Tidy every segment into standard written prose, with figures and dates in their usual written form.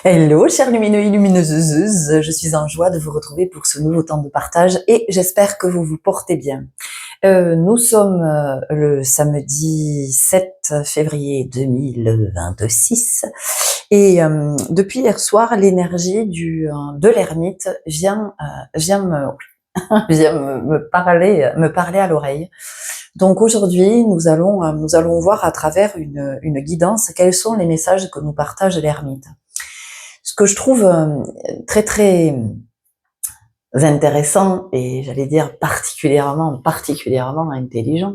Hello, chers lumineux et lumineuses, je suis en joie de vous retrouver pour ce nouveau temps de partage et j'espère que vous vous portez bien. Nous sommes le samedi 7 février 2026 et depuis hier soir, l'énergie de l'ermite vient me parler à l'oreille. Donc aujourd'hui, nous allons voir à travers une guidance quels sont les messages que nous partage l'ermite. Ce que je trouve très très intéressant et j'allais dire particulièrement intelligent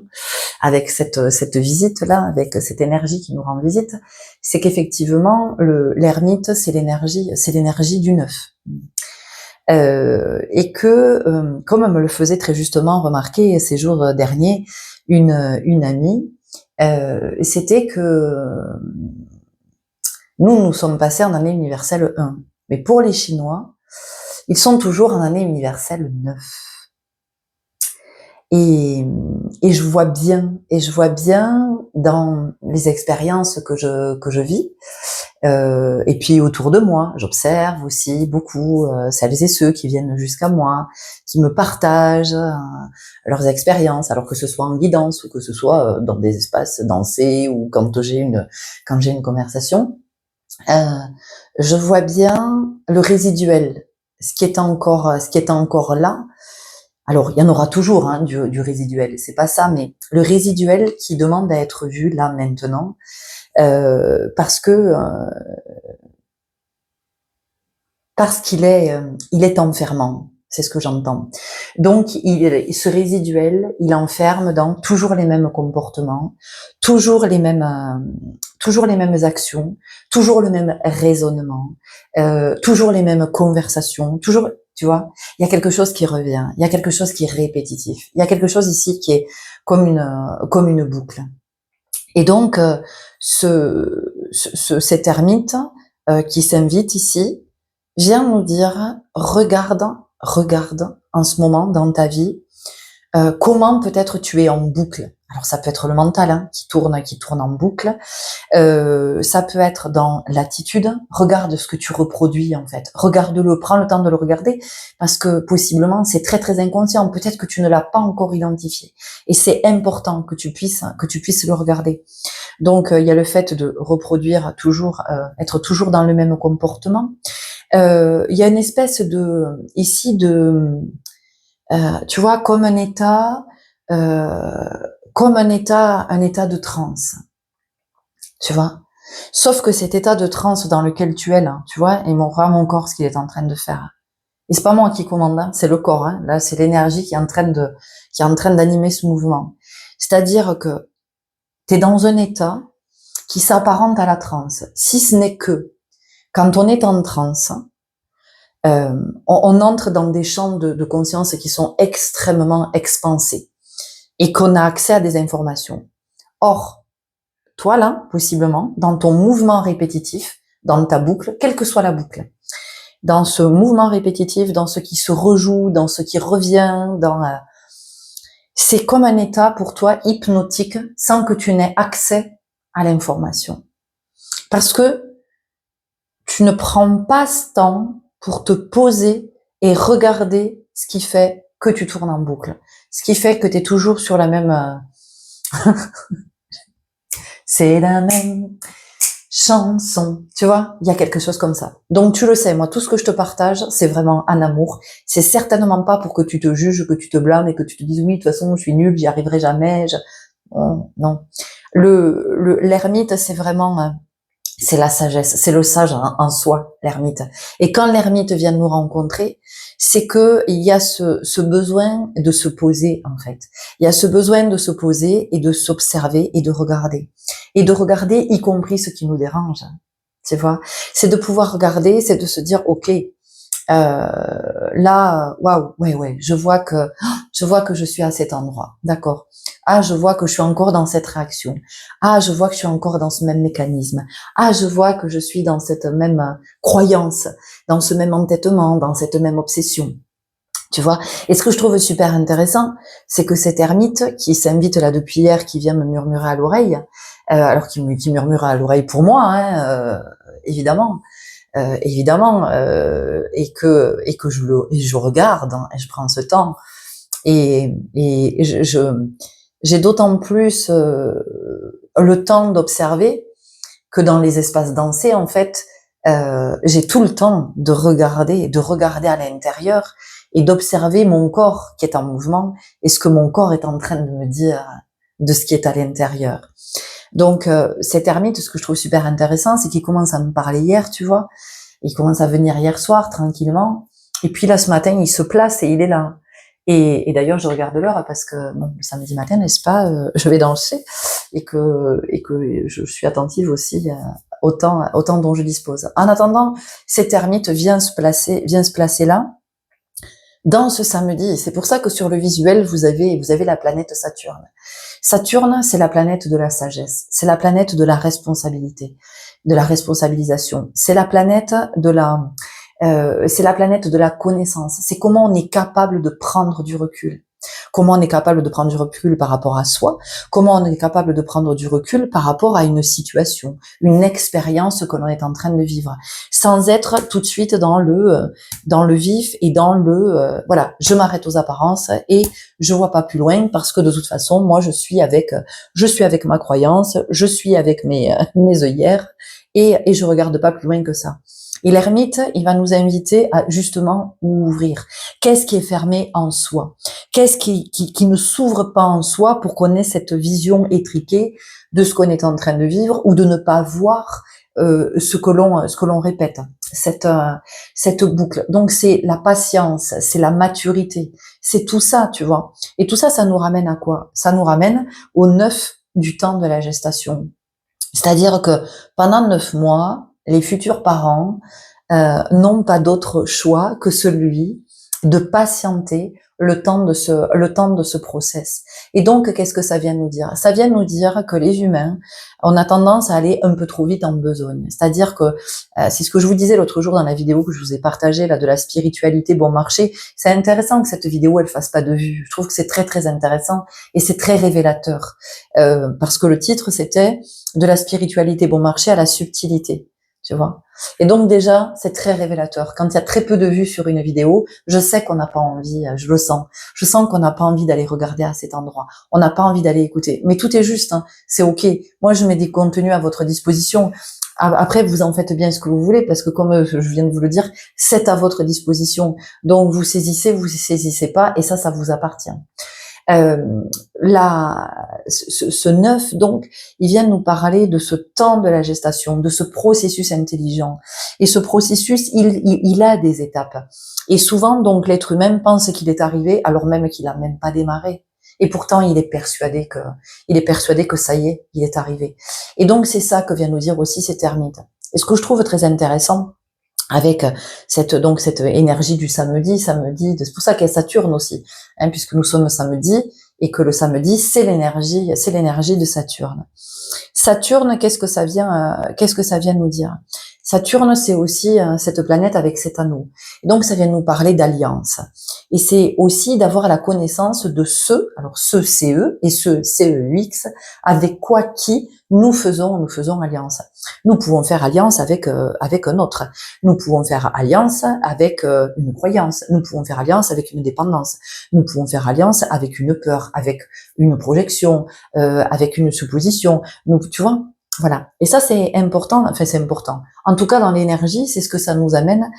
avec cette visite là, avec cette énergie qui nous rend visite, c'est qu'effectivement l'ermite c'est l'énergie du neuf. Et que comme me le faisait très justement remarquer ces jours derniers une amie, c'était que nous sommes passés en année universelle 1. Mais pour les Chinois, ils sont toujours en année universelle 9. Et je vois bien dans les expériences que je vis, et puis autour de moi, j'observe aussi beaucoup celles et ceux qui viennent jusqu'à moi, qui me partagent leurs expériences, alors que ce soit en guidance ou que ce soit dans des espaces dansés ou quand j'ai une conversation. Je vois bien le résiduel, ce qui est encore là. Alors, il y en aura toujours du résiduel, c'est pas ça, mais le résiduel qui demande à être vu là maintenant, parce qu'il est enfermant. C'est ce que j'entends. Donc, ce résiduel, il enferme dans toujours les mêmes comportements, toujours les mêmes actions, toujours le même raisonnement, toujours les mêmes conversations, toujours, tu vois, il y a quelque chose qui revient, il y a quelque chose qui est répétitif, il y a quelque chose ici qui est comme une boucle. Et donc, cet ermite qui s'invite ici vient nous dire, regarde en ce moment dans ta vie, comment peut-être tu es en boucle. Alors ça peut être le mental qui tourne en boucle. Ça peut être dans l'attitude. Regarde ce que tu reproduis en fait. Regarde-le, prends le temps de le regarder parce que possiblement c'est très très inconscient. Peut-être que tu ne l'as pas encore identifié. Et c'est important que tu puisses le regarder. Donc il y a le fait de reproduire toujours, être toujours dans le même comportement. Il y a une espèce tu vois, comme un état de transe, tu vois. Sauf que cet état de transe dans lequel tu es là, tu vois, et mon corps, ce qu'il est en train de faire. Et c'est pas moi qui commande, c'est le corps, là, c'est l'énergie qui est en train d'animer ce mouvement. C'est-à-dire que t'es dans un état qui s'apparente à la transe. Si ce n'est que, quand on est en transe, on entre dans des champs de conscience qui sont extrêmement expansés et qu'on a accès à des informations. Or, toi là, possiblement, dans ton mouvement répétitif, dans ta boucle, quelle que soit la boucle, dans ce mouvement répétitif, dans ce qui se rejoue, dans ce qui revient, c'est comme un état pour toi hypnotique sans que tu n'aies accès à l'information. Parce que tu ne prends pas ce temps pour te poser et regarder ce qui fait que tu tournes en boucle. Ce qui fait que tu es toujours sur la même... c'est la même chanson. Tu vois, il y a quelque chose comme ça. Donc tu le sais, moi, tout ce que je te partage, c'est vraiment un amour. C'est certainement pas pour que tu te juges, que tu te blâmes et que tu te dises oui, de toute façon, je suis nulle, j'y arriverai jamais. Non. L'ermite, c'est vraiment... c'est la sagesse, c'est le sage en soi, l'ermite. Et quand l'ermite vient nous rencontrer, c'est que il y a ce besoin de se poser, en fait. Il y a ce besoin de se poser et de s'observer et de regarder. Et de regarder y compris ce qui nous dérange. Tu vois? C'est de pouvoir regarder, c'est de se dire, OK, là, waouh, ouais, je vois que je suis à cet endroit, d'accord. Ah, je vois que je suis encore dans cette réaction. Ah, je vois que je suis encore dans ce même mécanisme. Ah, je vois que je suis dans cette même croyance, dans ce même entêtement, dans cette même obsession. Tu vois. Et ce que je trouve super intéressant, c'est que cet ermite qui s'invite là depuis hier, qui vient me murmurer à l'oreille, alors qui murmure à l'oreille pour moi, évidemment. évidemment, et que je regarde, hein, et je prends ce temps, et j'ai d'autant plus le temps d'observer que dans les espaces dansés, en fait, j'ai tout le temps de regarder à l'intérieur et d'observer mon corps qui est en mouvement et ce que mon corps est en train de me dire de ce qui est à l'intérieur. Donc, cet ermite, ce que je trouve super intéressant, c'est qu'il commence à me parler hier, tu vois. Il commence à venir hier soir, tranquillement. Et puis là, ce matin, il se place et il est là. Et d'ailleurs, je regarde l'heure parce que, bon, le samedi matin, n'est-ce pas, je vais danser et que je suis attentive aussi au temps dont je dispose. En attendant, cet ermite vient se placer là, dans ce samedi. C'est pour ça que sur le visuel, vous avez la planète Saturne. Saturne, c'est la planète de la sagesse, c'est la planète de la responsabilité, de la responsabilisation. C'est la planète de la connaissance. C'est comment on est capable de prendre du recul. Comment on est capable de prendre du recul par rapport à soi, comment on est capable de prendre du recul par rapport à une situation, une expérience que l'on est en train de vivre, sans être tout de suite dans le vif et dans voilà, je m'arrête aux apparences et je vois pas plus loin parce que de toute façon, moi je suis avec ma croyance, je suis avec mes œillères et je regarde pas plus loin que ça. Et l'ermite, il va nous inviter à justement ouvrir. Qu'est-ce qui est fermé en soi? Qu'est-ce qui ne s'ouvre pas en soi pour qu'on ait cette vision étriquée de ce qu'on est en train de vivre ou de ne pas voir ce que l'on répète, cette boucle. Donc c'est la patience, c'est la maturité, c'est tout ça, tu vois. Et tout ça, ça nous ramène à quoi? Ça nous ramène au 9 du temps de la gestation. C'est-à-dire que pendant 9 mois, les futurs parents n'ont pas d'autre choix que celui de patienter le temps de ce process. Et donc, qu'est-ce que ça vient nous dire? Ça vient nous dire que les humains, on a tendance à aller un peu trop vite en besogne. C'est-à-dire que, c'est ce que je vous disais l'autre jour dans la vidéo que je vous ai partagée, là, de la spiritualité bon marché. C'est intéressant que cette vidéo, elle fasse pas de vues. Je trouve que c'est très, très intéressant et c'est très révélateur. Parce que le titre, c'était de la spiritualité bon marché à la subtilité. Tu vois. Et donc déjà, c'est très révélateur. Quand il y a très peu de vues sur une vidéo, je sais qu'on n'a pas envie, je le sens. Je sens qu'on n'a pas envie d'aller regarder à cet endroit. On n'a pas envie d'aller écouter. Mais tout est juste, hein. C'est ok. Moi, je mets des contenus à votre disposition. Après, vous en faites bien ce que vous voulez, parce que comme je viens de vous le dire, c'est à votre disposition. Donc, vous saisissez pas, et ça vous appartient. Ce 9, donc, il vient nous parler de ce temps de la gestation, de ce processus intelligent. Et ce processus, il a des étapes. Et souvent, donc, l'être humain pense qu'il est arrivé, alors même qu'il a même pas démarré. Et pourtant, il est persuadé que ça y est, il est arrivé. Et donc, c'est ça que vient nous dire aussi cet ermite. Et ce que je trouve très intéressant, avec cette énergie du samedi, c'est pour ça qu'il y a Saturne aussi, hein, puisque nous sommes samedi et que le samedi c'est l'énergie de Saturne. Saturne, qu'est-ce que ça vient nous dire? Saturne, c'est aussi cette planète avec cet anneau. Et donc ça vient nous parler d'alliance. Et c'est aussi d'avoir la connaissance de alors ce CE et ce CEX, avec quoi qui nous faisons alliance. Nous pouvons faire alliance avec un autre. Nous pouvons faire alliance avec une croyance. Nous pouvons faire alliance avec une dépendance. Nous pouvons faire alliance avec une peur, avec une projection, avec une supposition. Tu vois, voilà. Et ça, c'est important. Enfin, c'est important. En tout cas, dans l'énergie, c'est ce que ça nous amène.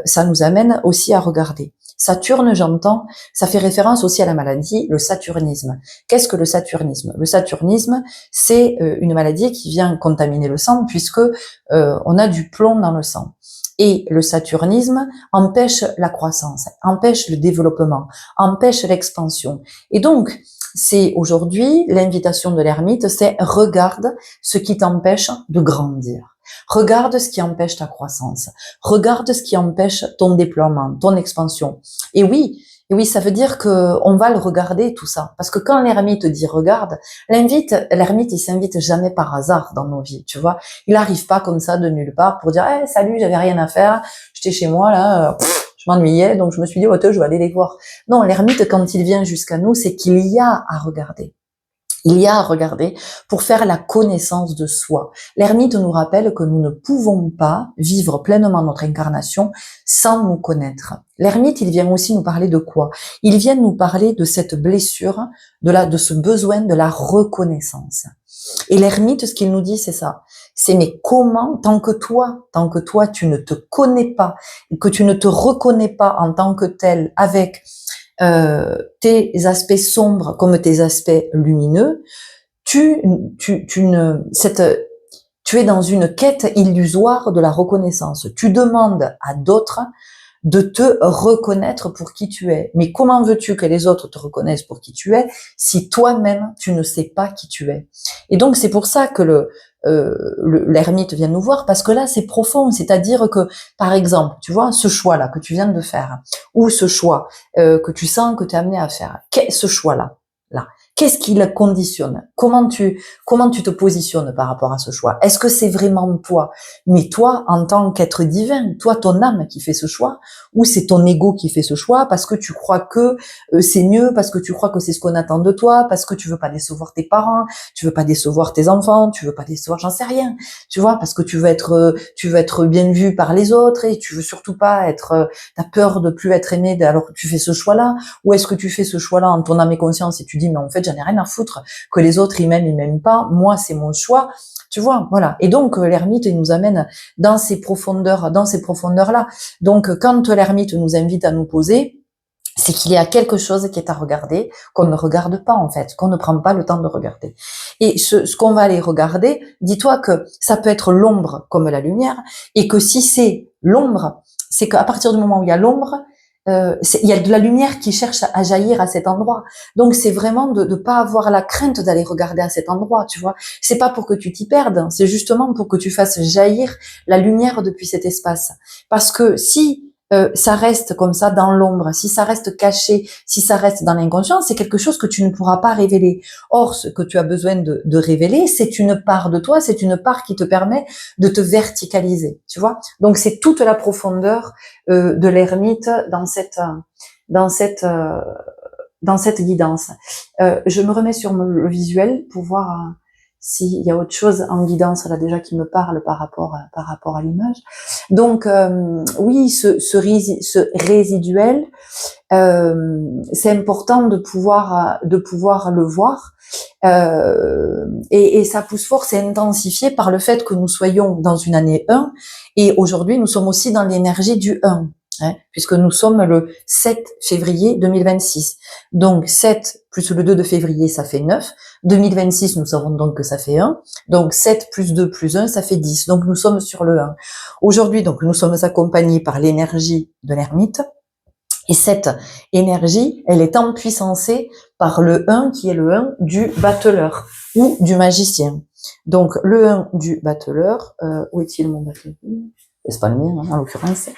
Ça nous amène aussi à regarder. Saturne, j'entends, ça fait référence aussi à la maladie, le saturnisme. Qu'est-ce que le saturnisme? Le saturnisme, c'est une maladie qui vient contaminer le sang puisque on a du plomb dans le sang. Et le saturnisme empêche la croissance, empêche le développement, empêche l'expansion. Et donc, c'est aujourd'hui, l'invitation de l'ermite, c'est regarde ce qui t'empêche de grandir. Regarde ce qui empêche ta croissance. Regarde ce qui empêche ton déploiement, ton expansion. Et oui, ça veut dire que on va le regarder tout ça. Parce que quand l'ermite dit regarde, l'ermite, il s'invite jamais par hasard dans nos vies, tu vois. Il arrive pas comme ça de nulle part pour dire, hey, salut, j'avais rien à faire, j'étais chez moi là, je m'ennuyais, donc je me suis dit, oh, je vais aller les voir. Non, l'ermite, quand il vient jusqu'à nous, c'est qu'il y a à regarder. Il y a à regarder pour faire la connaissance de soi. L'ermite nous rappelle que nous ne pouvons pas vivre pleinement notre incarnation sans nous connaître. L'ermite, il vient aussi nous parler de quoi? Il vient nous parler de cette blessure, de ce besoin de la reconnaissance. Et l'ermite, ce qu'il nous dit, c'est ça. C'est mais comment, tant que toi, tu ne te connais pas, que tu ne te reconnais pas en tant que tel avec tes aspects sombres comme tes aspects lumineux, tu es dans une quête illusoire de la reconnaissance. Tu demandes à d'autres de te reconnaître pour qui tu es. Mais comment veux-tu que les autres te reconnaissent pour qui tu es si toi-même tu ne sais pas qui tu es? Et donc c'est pour ça que l'ermite vient nous voir, parce que là c'est profond, c'est-à-dire que par exemple, tu vois, ce choix-là que tu viens de faire, ou ce choix que tu sens que tu es amené à faire, ce choix-là, qu'est-ce qui le conditionne? Comment tu te positionnes par rapport à ce choix? Est-ce que c'est vraiment toi? Mais toi, en tant qu'être divin, toi, ton âme qui fait ce choix, ou c'est ton ego qui fait ce choix parce que tu crois que c'est mieux, parce que tu crois que c'est ce qu'on attend de toi, parce que tu veux pas décevoir tes parents, tu veux pas décevoir tes enfants, tu veux pas décevoir, j'en sais rien, tu vois, parce que tu veux être bien vu par les autres et tu veux surtout pas t'as peur de plus être aimé alors que tu fais ce choix-là, ou est-ce que tu fais ce choix-là en ton âme et conscience et tu dis mais en fait j'en ai rien à foutre que les autres ils m'aiment pas, moi c'est mon choix, tu vois, voilà. Et donc l'ermite il nous amène dans ces profondeurs-là. Donc quand l'ermite nous invite à nous poser, c'est qu'il y a quelque chose qui est à regarder, qu'on ne regarde pas en fait, qu'on ne prend pas le temps de regarder. Et ce qu'on va aller regarder, dis-toi que ça peut être l'ombre comme la lumière, et que si c'est l'ombre, c'est qu'à partir du moment où il y a l'ombre, il y a de la lumière qui cherche à jaillir à cet endroit. Donc c'est vraiment de ne pas avoir la crainte d'aller regarder à cet endroit, tu vois. C'est pas pour que tu t'y perdes, c'est justement pour que tu fasses jaillir la lumière depuis cet espace. Parce que si ça reste comme ça dans l'ombre, si ça reste caché, si ça reste dans l'inconscient, c'est quelque chose que tu ne pourras pas révéler. Or, ce que tu as besoin de révéler, c'est une part de toi, c'est une part qui te permet de te verticaliser, tu vois. Donc c'est toute la profondeur de l'ermite dans cette dans cette guidance. Je me remets sur le visuel pour voir s'il y a autre chose en guidance là déjà qui me parle par rapport à l'image. Donc oui, ce résiduel, c'est important de pouvoir le voir. Et sa pousse force est intensifiée par le fait que nous soyons dans une année 1 et aujourd'hui nous sommes aussi dans l'énergie du 1. Puisque nous sommes le 7 février 2026. Donc 7 plus le 2 de février, ça fait 9. 2026, nous savons donc que ça fait 1. Donc 7 plus 2 plus 1, ça fait 10. Donc nous sommes sur le 1. Aujourd'hui, donc nous sommes accompagnés par l'énergie de l'ermite. Et cette énergie, elle est empuissancée par le 1 qui est le 1 du battleur ou du magicien. Donc le 1 du battleur, où est-il mon battleur? C'est pas le mien, en l'occurrence.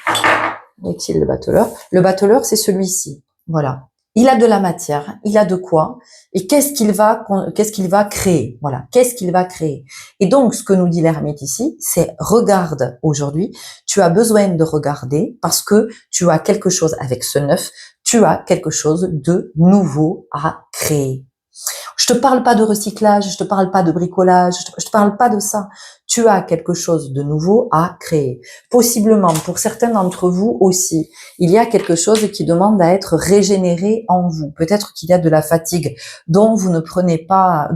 Où est-il le battleur? Le battleur, c'est celui-ci. Voilà. Il a de la matière, il a de quoi, et qu'est-ce qu'il va créer? Voilà. Qu'est-ce qu'il va créer? Et donc, ce que nous dit l'ermite ici, c'est regarde aujourd'hui. Tu as besoin de regarder parce que tu as quelque chose avec ce 9, tu as quelque chose de nouveau à créer. Je te parle pas de recyclage, je te parle pas de bricolage, je te parle pas de ça. Tu as quelque chose de nouveau à créer. Possiblement, pour certains d'entre vous aussi, il y a quelque chose qui demande à être régénéré en vous. Peut-être qu'il y a de la fatigue dont vous ne prenez pas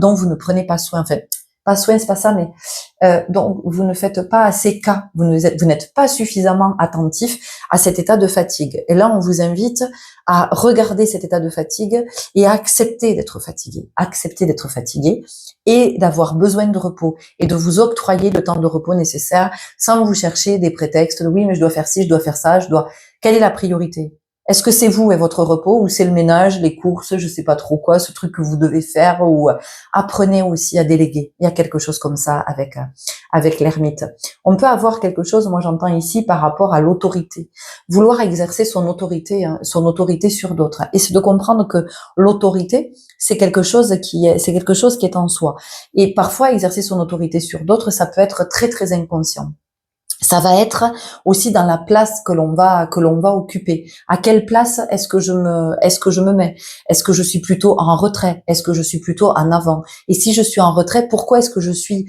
soin. Enfin, pas soin, c'est pas ça, mais donc vous ne faites pas assez cas, vous n'êtes pas suffisamment attentif à cet état de fatigue. Et là, on vous invite à regarder cet état de fatigue et à accepter d'être fatigué et d'avoir besoin de repos et de vous octroyer le temps de repos nécessaire sans vous chercher des prétextes de oui, mais je dois faire ci, je dois faire ça, Quelle est la priorité? Est-ce que c'est vous et votre repos ou c'est le ménage, les courses, je sais pas trop quoi, ce truc que vous devez faire ou apprenez aussi à déléguer. Il y a quelque chose comme ça avec l'ermite. On peut avoir quelque chose, moi j'entends ici par rapport à l'autorité. Vouloir exercer son autorité sur d'autres. Et c'est de comprendre que l'autorité, c'est quelque chose qui est en soi. Et parfois exercer son autorité sur d'autres, ça peut être très très inconscient. Ça va être aussi dans la place que l'on va occuper. À quelle place est-ce que je me mets? Est-ce que je suis plutôt en retrait? Est-ce que je suis plutôt en avant? Et si je suis en retrait, pourquoi je suis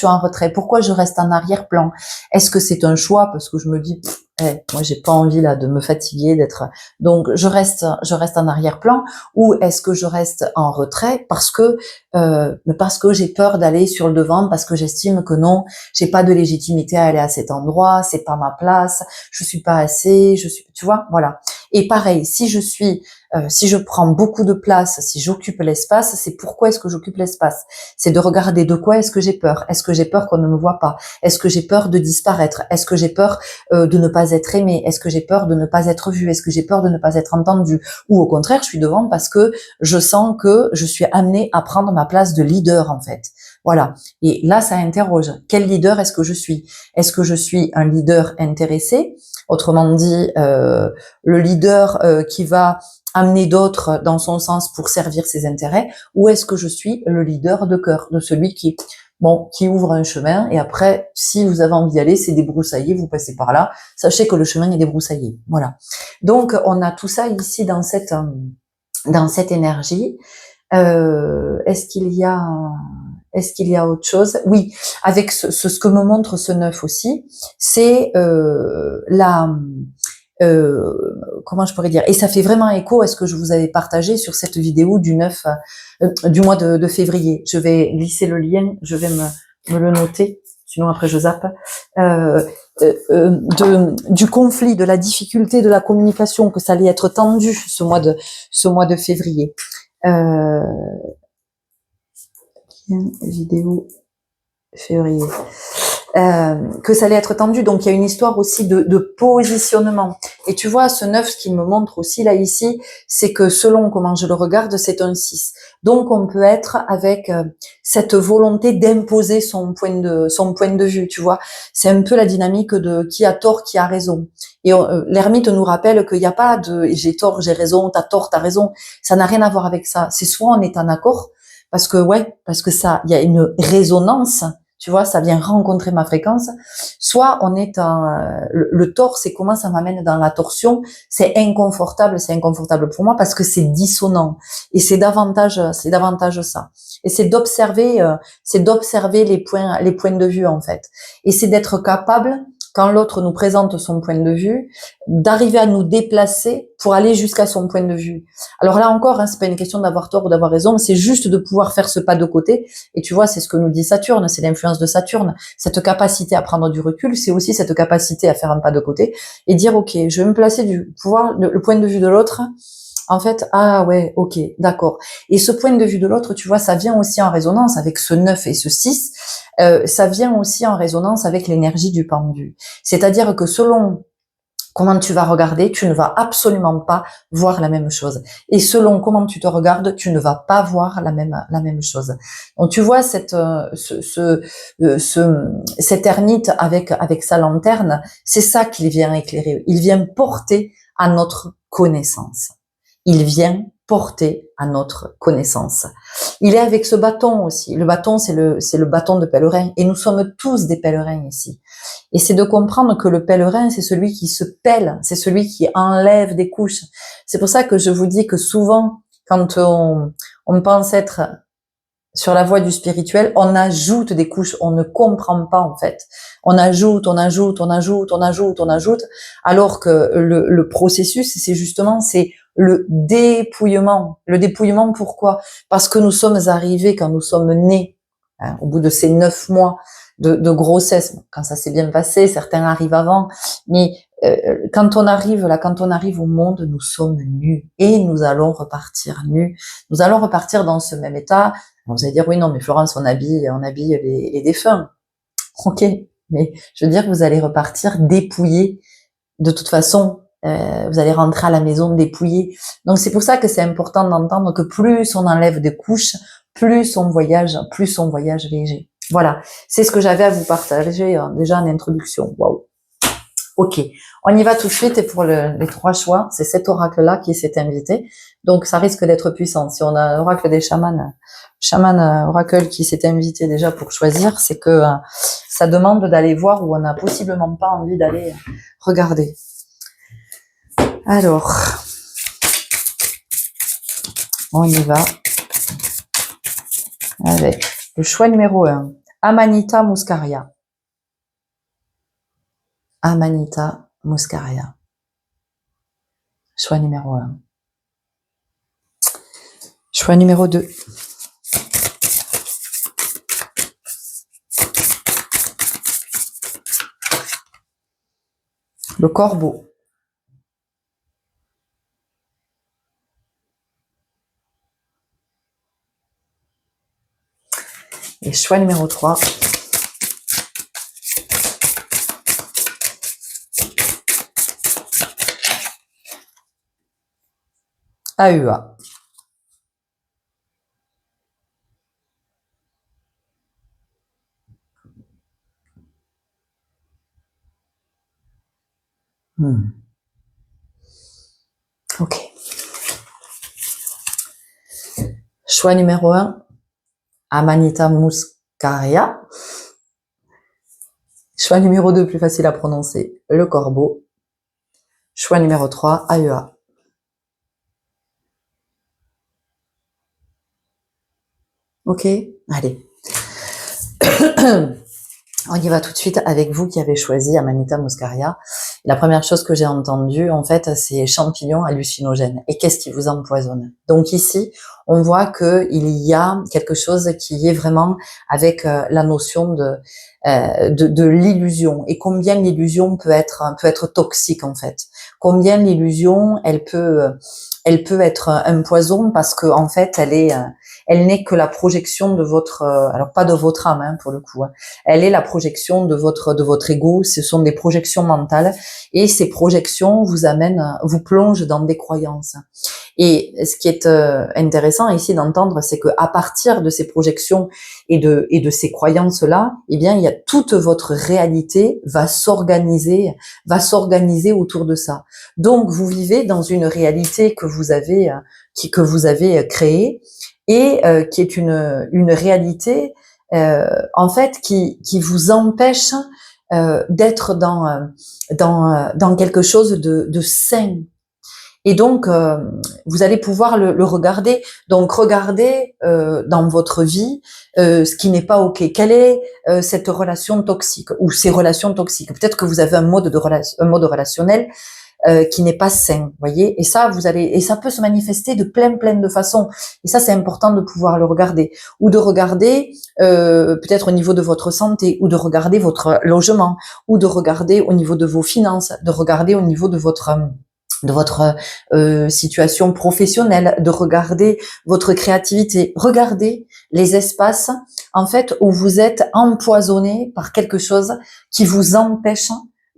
en retrait? Pourquoi je reste en arrière-plan? Est-ce que c'est un choix parce que je me dis moi j'ai pas envie là de me fatiguer donc je reste en arrière-plan, ou est-ce que je reste en retrait parce que j'ai peur d'aller sur le devant, parce que j'estime que non, j'ai pas de légitimité à aller à cet endroit, c'est pas ma place, je suis pas assez, tu vois, voilà. Et pareil, si je prends beaucoup de place, si j'occupe l'espace, c'est pourquoi est-ce que j'occupe l'espace? C'est de regarder de quoi est-ce que j'ai peur? Est-ce que j'ai peur qu'on ne me voit pas? Est-ce que j'ai peur de disparaître? Est-ce que j'ai peur de ne pas être aimé? Est-ce que j'ai peur de ne pas être vu? Est-ce que j'ai peur de ne pas être entendu? Ou au contraire, je suis devant parce que je sens que je suis amenée à prendre ma place de leader, en fait. Voilà. Et là, ça interroge. Quel leader est-ce que je suis? Est-ce que je suis un leader intéressé? Autrement dit, le leader qui va amener d'autres dans son sens pour servir ses intérêts, ou est-ce que je suis le leader de cœur, de celui qui ouvre un chemin, et après, si vous avez envie d'y aller, c'est débroussaillé, vous passez par là, sachez que le chemin est débroussaillé. Voilà. Donc, on a tout ça ici dans cette énergie. Est-ce qu'il y a autre chose? Oui, avec ce que me montre ce 9 aussi, c'est comment je pourrais dire, et ça fait vraiment écho à ce que je vous avais partagé sur cette vidéo du 9 du mois de février. Je vais glisser le lien, je vais me le noter, sinon après je zappe. Du conflit, de la difficulté de la communication, que ça allait être tendu ce mois de février. Vidéo février. Que ça allait être tendu, donc il y a une histoire aussi de positionnement. Et tu vois, ce 9, ce qu'il me montre aussi là ici, c'est que selon comment je le regarde, c'est un 6. Donc on peut être avec cette volonté d'imposer son point de vue, tu vois. C'est un peu la dynamique de qui a tort, qui a raison. Et l'ermite nous rappelle qu'il n'y a pas de j'ai tort, j'ai raison, t'as tort, t'as raison. Ça n'a rien à voir avec ça. C'est soit on est en accord, parce que ça, il y a une résonance, tu vois, ça vient rencontrer ma fréquence. Soit on est le tort, c'est comment ça m'amène dans la torsion. C'est inconfortable pour moi parce que c'est dissonant. Et c'est davantage ça. Et c'est d'observer les points de vue, en fait. Et c'est d'être capable, quand l'autre nous présente son point de vue, d'arriver à nous déplacer pour aller jusqu'à son point de vue. Alors là encore, c'est pas une question d'avoir tort ou d'avoir raison, c'est juste de pouvoir faire ce pas de côté. Et tu vois, c'est ce que nous dit Saturne, c'est l'influence de Saturne. Cette capacité à prendre du recul, c'est aussi cette capacité à faire un pas de côté et dire, ok, je vais me placer le point de vue de l'autre. En fait, ah ouais, ok, d'accord. Et ce point de vue de l'autre, tu vois, ça vient aussi en résonance avec ce 9 et ce 6. Ça vient aussi en résonance avec l'énergie du pendu. C'est-à-dire que selon comment tu vas regarder, tu ne vas absolument pas voir la même chose. Et selon comment tu te regardes, tu ne vas pas voir la même chose. Donc tu vois cet ermite avec sa lanterne, c'est ça qu'il vient éclairer. Il vient porter à notre connaissance. Il vient porter à notre connaissance. Il est avec ce bâton aussi. Le bâton, c'est le bâton de pèlerin. Et nous sommes tous des pèlerins ici. Et c'est de comprendre que le pèlerin, c'est celui qui se pèle, c'est celui qui enlève des couches. C'est pour ça que je vous dis que souvent, quand on pense être sur la voie du spirituel, on ajoute des couches, on ne comprend pas en fait. On ajoute, alors que le processus, c'est le dépouillement. Le dépouillement, pourquoi? Parce que nous sommes arrivés, quand nous sommes nés, au bout de ces 9 mois de grossesse, quand ça s'est bien passé, certains arrivent avant, mais quand on arrive au monde, nous sommes nus et nous allons repartir nus. Nous allons repartir dans ce même état. Vous allez dire, oui, non, mais Florence, on habille les défunts. Ok, mais je veux dire que vous allez repartir dépouillés. De toute façon, vous allez rentrer à la maison dépouillés. Donc c'est pour ça que c'est important d'entendre que plus on enlève des couches, plus on voyage léger. Voilà, c'est ce que j'avais à vous partager déjà en introduction. Waouh. Ok, on y va tout de suite et pour les 3 choix, c'est cet oracle-là qui s'est invité. Donc ça risque d'être puissant. Si on a un oracle des chamans, chaman oracle qui s'est invité déjà pour choisir, c'est que ça demande d'aller voir où on n'a possiblement pas envie d'aller regarder. Alors, on y va avec le choix numéro 1, Amanita muscaria. Amanita muscaria. Choix numéro 1. Choix numéro 2. Le corbeau. Et choix numéro 3. AUA. Ok. Choix numéro 1, Amanita muscaria. Choix numéro 2, plus facile à prononcer, le corbeau. Choix numéro 3, AUA. Ok, allez. On y va tout de suite avec vous qui avez choisi Amanita muscaria. La première chose que j'ai entendue, en fait, c'est champignons hallucinogènes. Et qu'est-ce qui vous empoisonne? Donc ici, on voit que il y a quelque chose qui est vraiment avec la notion de l'illusion et combien l'illusion peut être toxique en fait. Combien l'illusion, elle peut être un poison parce que en fait, elle n'est que la projection de votre, alors pas de votre âme hein, pour le coup. Hein. Elle est la projection de votre ego. Ce sont des projections mentales et ces projections vous plongent dans des croyances. Et ce qui est intéressant ici d'entendre, c'est que à partir de ces projections et de ces croyances-là, eh bien, il y a toute votre réalité va s'organiser autour de ça. Donc, vous vivez dans une réalité que vous avez créée et qui est une réalité en fait qui vous empêche d'être dans quelque chose de sain. Et donc, vous allez pouvoir le regarder. Donc, regardez dans votre vie ce qui n'est pas OK. Quelle est cette relation toxique ou ces relations toxiques? Peut-être que vous avez un mode relationnel qui n'est pas sain, voyez. Et ça, ça peut se manifester de plein de façons. Et ça, c'est important de pouvoir le regarder ou de regarder peut-être au niveau de votre santé ou de regarder votre logement ou de regarder au niveau de vos finances, de regarder au niveau de votre situation professionnelle, de regarder votre créativité, regardez les espaces en fait où vous êtes empoisonné par quelque chose qui vous empêche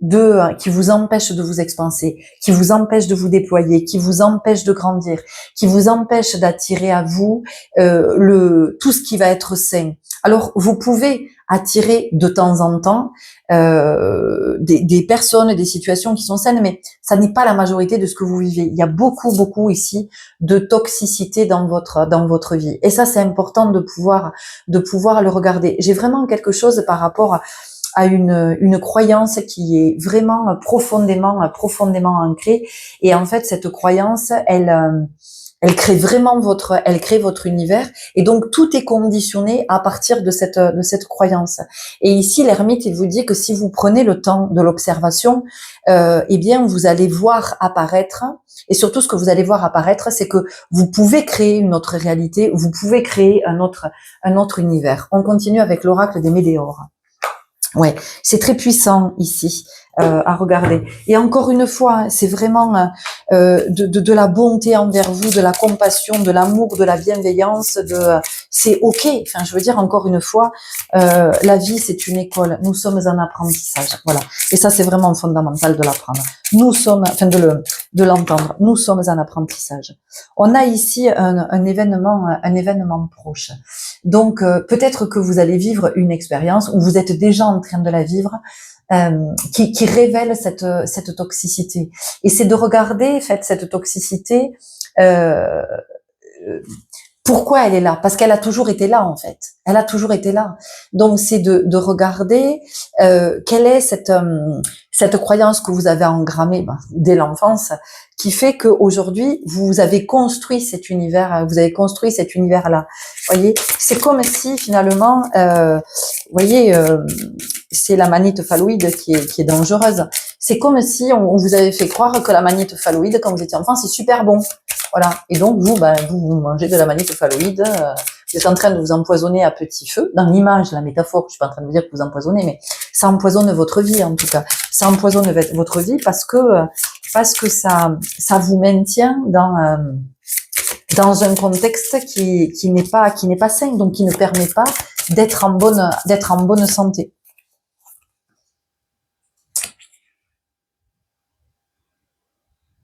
de vous expanser, qui vous empêche de vous déployer, qui vous empêche de grandir, qui vous empêche d'attirer à vous tout ce qui va être sain. Alors vous pouvez attirer de temps en temps des personnes, des situations qui sont saines, mais ça n'est pas la majorité de ce que vous vivez. Il y a beaucoup ici de toxicité dans votre vie. Et ça, c'est important de pouvoir le regarder. J'ai vraiment quelque chose par rapport à une croyance qui est vraiment profondément ancrée. Et en fait, cette croyance, elle crée votre univers, et donc tout est conditionné à partir de cette croyance. Et ici, l'ermite, il vous dit que si vous prenez le temps de l'observation, eh bien, vous allez voir apparaître, et surtout ce que vous allez voir apparaître, c'est que vous pouvez créer une autre réalité, vous pouvez créer un autre univers. On continue avec l'oracle des Médéores. Ouais, c'est très puissant ici à regarder. Et encore une fois, c'est vraiment de la bonté envers vous, de la compassion, de l'amour, de la bienveillance. C'est ok. Enfin, je veux dire encore une fois, la vie c'est une école. Nous sommes un apprentissage. Voilà. Et ça c'est vraiment fondamental de l'apprendre. Nous sommes, enfin de l'entendre. Nous sommes un apprentissage. On a ici un événement proche. Donc peut-être que vous allez vivre une expérience ou vous êtes déjà en train de la vivre. Qui révèle cette toxicité. Et c'est de regarder, en fait, cette toxicité euh, pourquoi elle est là? Parce qu'elle a toujours été là, en fait. Elle a toujours été là. Donc, c'est de regarder quelle est cette croyance que vous avez engrammée dès l'enfance, qui fait qu'aujourd'hui, vous avez construit cet univers, vous avez construit cet univers-là. Voyez, c'est comme si finalement, voyez, c'est la magnétophalloïde qui est dangereuse. C'est comme si on vous avait fait croire que la magnétophalloïde, quand vous étiez enfant, c'est super bon. Voilà. Et donc, vous mangez de la magnétophalloïde, vous êtes en train de vous empoisonner à petit feu. Dans l'image, la métaphore, je suis pas en train de vous dire que vous empoisonnez, mais ça empoisonne votre vie, en tout cas. Ça empoisonne votre vie parce que ça vous maintient dans un contexte qui n'est pas sain, donc qui ne permet pas d'être en bonne santé.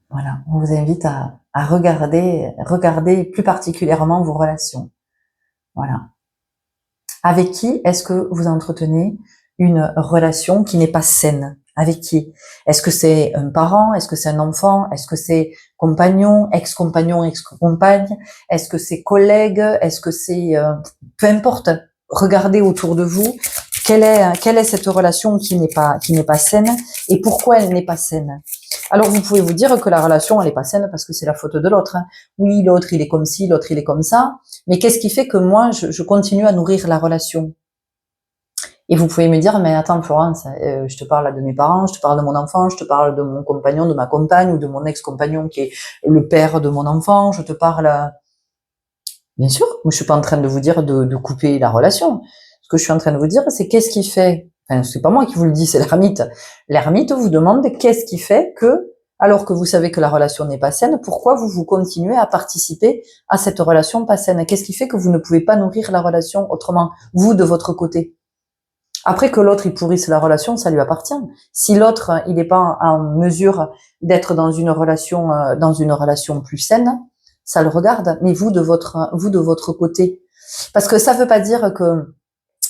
Voilà. On vous invite à regarder plus particulièrement vos relations. Voilà. Avec qui est-ce que vous entretenez une relation qui n'est pas saine? Avec qui? Est-ce que c'est un parent? Est-ce que c'est un enfant? Est-ce que c'est compagnon, ex-compagnon, ex-compagne? Est-ce que c'est collègue? Est-ce que c'est... peu importe. Regardez autour de vous. Quelle est cette relation qui n'est pas saine et pourquoi elle n'est pas saine? Alors vous pouvez vous dire que la relation elle est pas saine parce que c'est la faute de l'autre. Oui, l'autre il est comme ci, l'autre il est comme ça. Mais qu'est-ce qui fait que moi je continue à nourrir la relation? Et vous pouvez me dire, mais attends Florence, je te parle de mes parents, je te parle de mon enfant, je te parle de mon compagnon, de ma compagne ou de mon ex-compagnon qui est le père de mon enfant, je te parle... Bien sûr, moi je suis pas en train de vous dire de couper la relation. Ce que je suis en train de vous dire, c'est qu'est-ce qui fait... Enfin, c'est pas moi qui vous le dis, c'est l'ermite. L'ermite vous demande qu'est-ce qui fait que, alors que vous savez que la relation n'est pas saine, pourquoi vous continuez à participer à cette relation pas saine? Qu'est-ce qui fait que vous ne pouvez pas nourrir la relation autrement, vous de votre côté? Après que l'autre il pourrisse la relation, ça lui appartient. Si l'autre il n'est pas en mesure d'être dans une relation plus saine, ça le regarde. Mais vous de votre côté, parce que ça veut pas dire que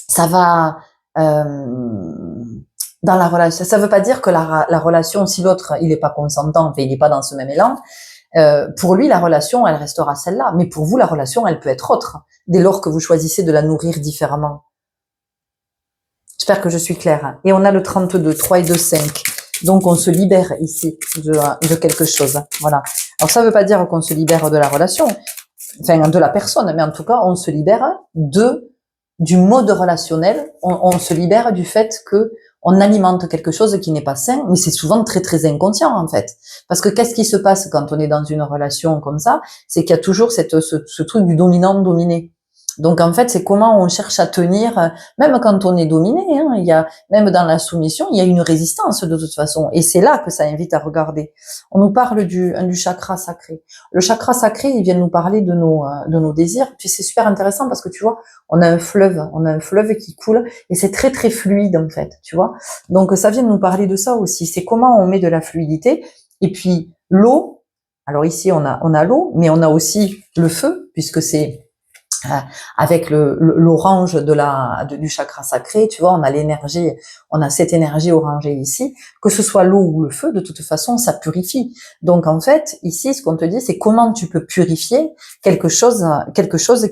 ça va dans la relation. Ça veut pas dire que la relation, si l'autre il n'est pas consentant, enfin, il n'est pas dans ce même élan, pour lui la relation elle restera celle-là. Mais pour vous la relation elle peut être autre dès lors que vous choisissez de la nourrir différemment. J'espère que je suis claire. Et on a le 32, 3 et 2, 5. Donc on se libère ici de quelque chose. Voilà. Alors ça veut pas dire qu'on se libère de la relation, enfin de la personne, mais en tout cas on se libère du mode relationnel. On se libère du fait que on alimente quelque chose qui n'est pas sain, mais c'est souvent très très inconscient en fait. Parce que qu'est-ce qui se passe quand on est dans une relation comme ça? C'est qu'il y a toujours ce truc du dominant-dominé. Donc en fait, c'est comment on cherche à tenir, même quand on est dominé, hein, il y a, même dans la soumission, il y a une résistance de toute façon. Et c'est là que ça invite à regarder. On nous parle du chakra sacré. Le chakra sacré, il vient nous parler de nos désirs. Puis c'est super intéressant parce que tu vois, on a un fleuve qui coule et c'est très très fluide en fait, tu vois. Donc ça vient nous parler de ça aussi. C'est comment on met de la fluidité. Et puis l'eau. Alors ici on a l'eau, mais on a aussi le feu puisque c'est avec l'orange du chakra sacré, tu vois, on a l'énergie, on a cette énergie orangée ici, que ce soit l'eau ou le feu, de toute façon, ça purifie. Donc en fait, ici, ce qu'on te dit, c'est comment tu peux purifier quelque chose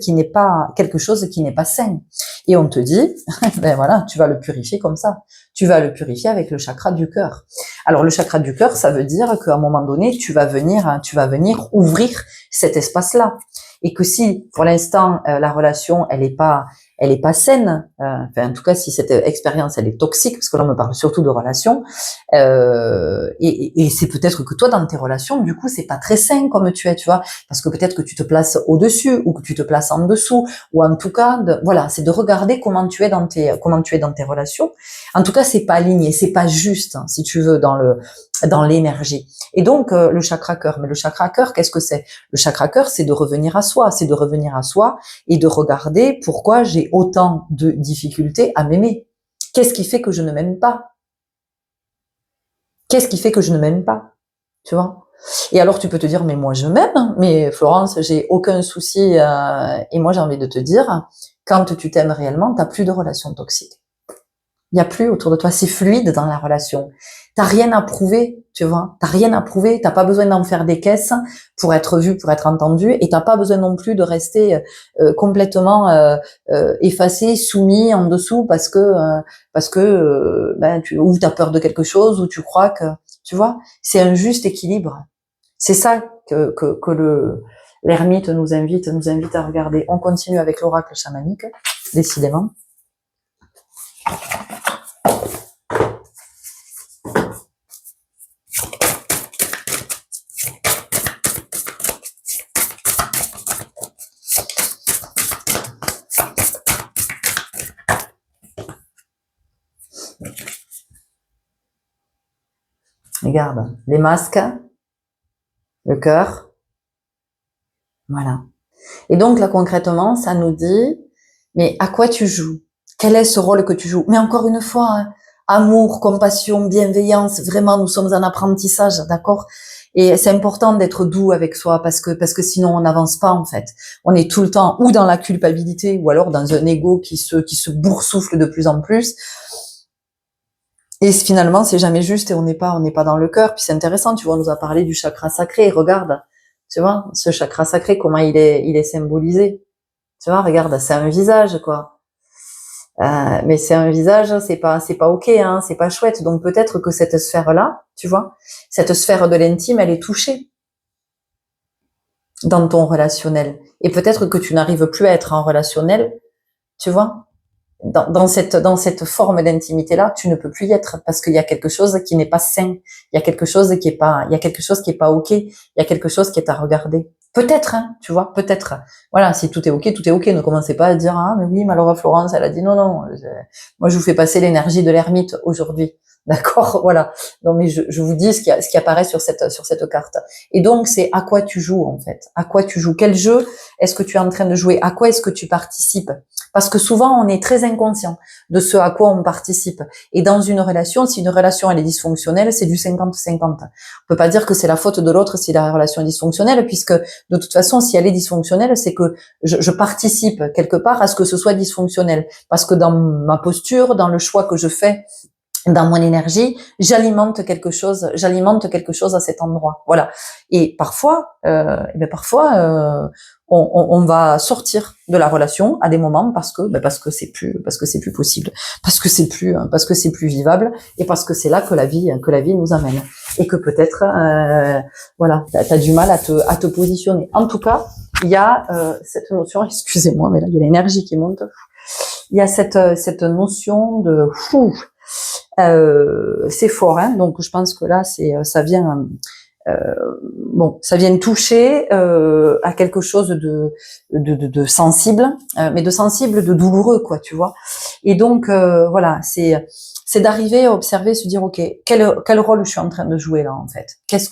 qui n'est pas sain. Et on te dit, ben voilà, tu vas le purifier comme ça. Tu vas le purifier avec le chakra du cœur. Alors le chakra du cœur, ça veut dire qu'à un moment donné, tu vas venir ouvrir cet espace-là. Et que si, pour l'instant, la relation, elle est pas saine, enfin, en tout cas, si cette expérience, elle est toxique, parce que là, on me parle surtout de relations, et c'est peut-être que toi, dans tes relations, du coup, c'est pas très sain comme tu es, tu vois, parce que peut-être que tu te places au-dessus, ou que tu te places en dessous, ou en tout cas, voilà, c'est de regarder comment tu es dans tes relations. En tout cas, c'est pas aligné, c'est pas juste, hein, si tu veux, dans l'énergie. Et donc, le chakra cœur. Mais le chakra cœur, qu'est-ce que c'est? Le chakra cœur, c'est de revenir à soi. C'est de revenir à soi et de regarder pourquoi j'ai autant de difficultés à m'aimer. Qu'est-ce qui fait que je ne m'aime pas? Qu'est-ce qui fait que je ne m'aime pas? Tu vois? Et alors, tu peux te dire, mais moi, je m'aime. Mais Florence, j'ai aucun souci. Et moi, j'ai envie de te dire, quand tu t'aimes réellement, t'as plus de relations toxiques. Il y a plus autour de toi. C'est fluide dans la relation. T'as rien à prouver, tu vois. T'as rien à prouver. T'as pas besoin d'en faire des caisses pour être vu, pour être entendu. Et t'as pas besoin non plus de rester complètement effacé, soumis en dessous parce que ou t'as peur de quelque chose ou tu crois que, tu vois. C'est un juste équilibre. C'est ça que l'ermite nous invite à regarder. On continue avec l'oracle chamanique, décidément. Regarde, les masques, le cœur, voilà. Et donc là concrètement, ça nous dit, mais à quoi tu joues? Quel est ce rôle que tu joues? Mais encore une fois, hein, amour, compassion, bienveillance, vraiment nous sommes en apprentissage, d'accord? Et c'est important d'être doux avec soi parce que sinon on n'avance pas en fait. On est tout le temps ou dans la culpabilité ou alors dans un ego qui se boursoufle de plus en plus. Et finalement, c'est jamais juste et on n'est pas dans le cœur. Puis c'est intéressant, tu vois, on nous a parlé du chakra sacré. Regarde, tu vois, ce chakra sacré, comment il est symbolisé. Tu vois, regarde, c'est un visage, quoi. Mais c'est un visage, c'est pas ok, hein, c'est pas chouette. Donc peut-être que cette sphère-là, tu vois, cette sphère de l'intime, elle est touchée dans ton relationnel. Et peut-être que tu n'arrives plus à être en relationnel, tu vois. Dans cette forme d'intimité là, tu ne peux plus y être parce qu'il y a quelque chose qui n'est pas sain, il y a quelque chose qui est pas ok, il y a quelque chose qui est à regarder. Peut-être, hein, tu vois, peut-être. Voilà, si tout est ok, tout est ok. Ne commencez pas à dire ah mais oui, malheureuse Florence, elle a dit non non. Moi, je vous fais passer l'énergie de l'ermite aujourd'hui. D'accord, voilà. Non mais je vous dis ce qui apparaît sur cette carte. Et donc c'est à quoi tu joues en fait. À quoi tu joues? Quel jeu est-ce que tu es en train de jouer? À quoi est-ce que tu participes? Parce que souvent on est très inconscient de ce à quoi on participe. Et dans une relation, si une relation elle est dysfonctionnelle, c'est du 50-50. On peut pas dire que c'est la faute de l'autre si la relation est dysfonctionnelle, puisque de toute façon, si elle est dysfonctionnelle, c'est que je participe quelque part à ce que ce soit dysfonctionnel. Parce que dans ma posture, dans le choix que je fais, dans mon énergie, j'alimente quelque chose à cet endroit. Voilà. Et parfois, on va sortir de la relation à des moments parce que c'est plus possible, parce que c'est plus vivable et parce que c'est là que la vie nous amène et que peut-être voilà, t'as du mal à te positionner. En tout cas, il y a cette notion, excusez-moi, mais là il y a l'énergie qui monte. Il y a cette notion de c'est fort, hein, donc je pense que là ça vient ça vient toucher à quelque chose de sensible, mais de sensible, de douloureux, quoi, tu vois. Et donc voilà, c'est d'arriver à observer, se dire ok, quel rôle je suis en train de jouer là en fait. Est-ce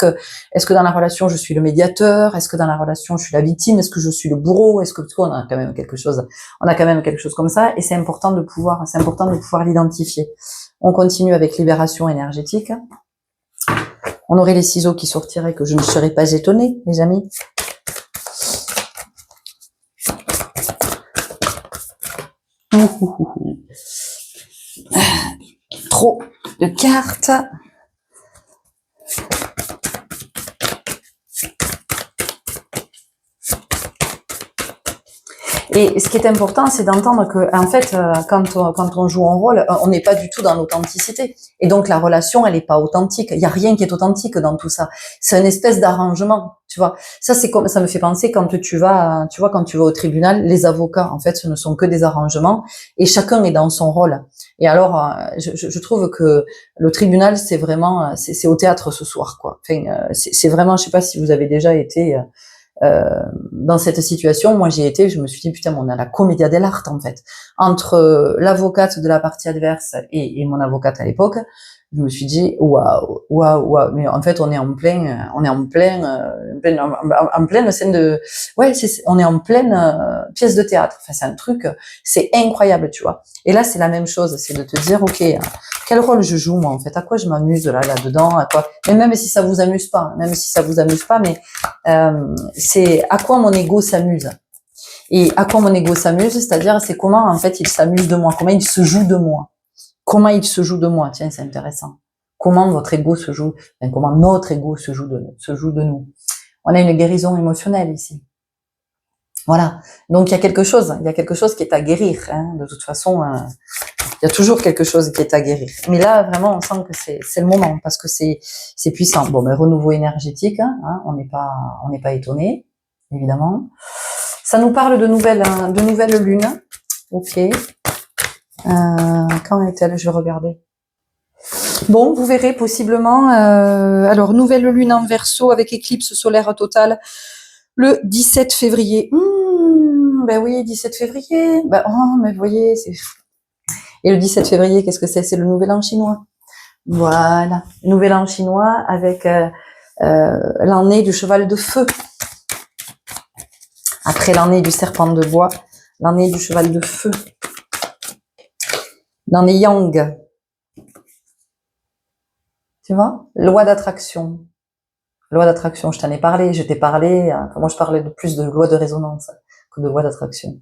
que dans la relation je suis le médiateur, est-ce que dans la relation je suis la victime, est-ce que je suis le bourreau, est-ce que on a quand même quelque chose comme ça, et c'est important de pouvoir l'identifier. On continue avec libération énergétique. On aurait les ciseaux qui sortiraient, que je ne serais pas étonnée, mes amis. Trop de cartes. Et ce qui est important, c'est d'entendre que, en fait, quand on joue un rôle, on n'est pas du tout dans l'authenticité. Et donc, la relation, elle n'est pas authentique. Il n'y a rien qui est authentique dans tout ça. C'est une espèce d'arrangement, tu vois. Ça, c'est comme, ça me fait penser quand tu vas au tribunal, les avocats, en fait, ce ne sont que des arrangements et chacun est dans son rôle. Et alors, je trouve que le tribunal, c'est vraiment, c'est au théâtre ce soir, quoi. Enfin, c'est vraiment, je sais pas si vous avez déjà été, dans cette situation, moi j'y étais, je me suis dit putain, on a la commedia dell'arte en fait. Entre l'avocate de la partie adverse et mon avocate à l'époque, je me suis dit waouh, mais en fait on est en pleine scène de, ouais, on est en pleine pièce de théâtre. Enfin c'est un truc, c'est incroyable, tu vois. Et là c'est la même chose, c'est de te dire ok, quel rôle je joue moi en fait, à quoi je m'amuse là-dedans, à quoi, mais même si ça vous amuse pas, mais c'est à quoi mon ego s'amuse. Et à quoi mon ego s'amuse, c'est-à-dire c'est comment en fait il s'amuse de moi, comment il se joue de moi. Comment il se joue de moi? Tiens, c'est intéressant. Comment votre ego se joue, enfin, comment notre ego se joue de nous. On a une guérison émotionnelle ici. Voilà. Donc il y a quelque chose qui est à guérir. Hein. De toute façon, il y a toujours quelque chose qui est à guérir. Mais là, vraiment, on sent que c'est le moment parce que c'est puissant. Bon, mais renouveau énergétique, hein, on n'est pas étonné, évidemment. Ça nous parle de nouvelles lunes. Ok. Quand est-elle? Je vais regarder. Bon, vous verrez possiblement. Alors, nouvelle lune en Verseau avec éclipse solaire totale le 17 février. Ben oui, 17 février. Ben, oh, mais vous voyez, c'est... Et le 17 février, qu'est-ce que c'est? C'est le nouvel an chinois. Voilà, nouvel an chinois avec l'année du cheval de feu. Après l'année du serpent de bois, l'année du cheval de feu. L'année yang. Tu vois? Loi d'attraction. Loi d'attraction, je t'en ai parlé, je t'ai parlé, moi je parlais plus de loi de résonance que de loi d'attraction.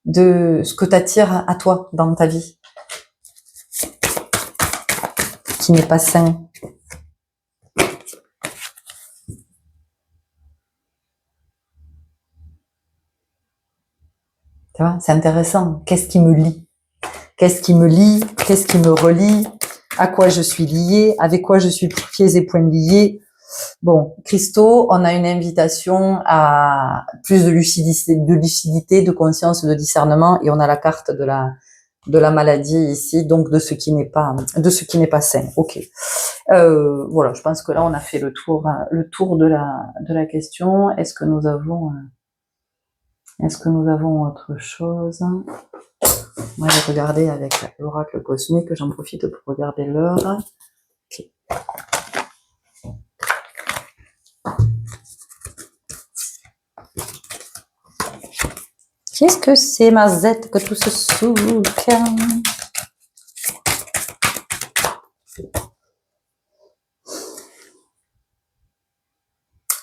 De ce que t'attires à toi dans ta vie, qui n'est pas sain. Tu vois, c'est intéressant. Qu'est-ce qui me lie? Qu'est-ce qui me lie? Qu'est-ce qui me relie? À quoi je suis liée? Avec quoi je suis pieds et poings liés? Bon, Christo, on a une invitation à plus de lucidité, de conscience, de discernement, et on a la carte de la maladie ici, donc de ce qui n'est pas sain. Ok. Voilà, je pense que là on a fait le tour de la question. Est-ce que nous avons autre chose? Moi, je vais regarder avec l'oracle cosmique. J'en profite pour regarder l'heure. Okay. Qu'est-ce que c'est, Mazette, que tout se souque?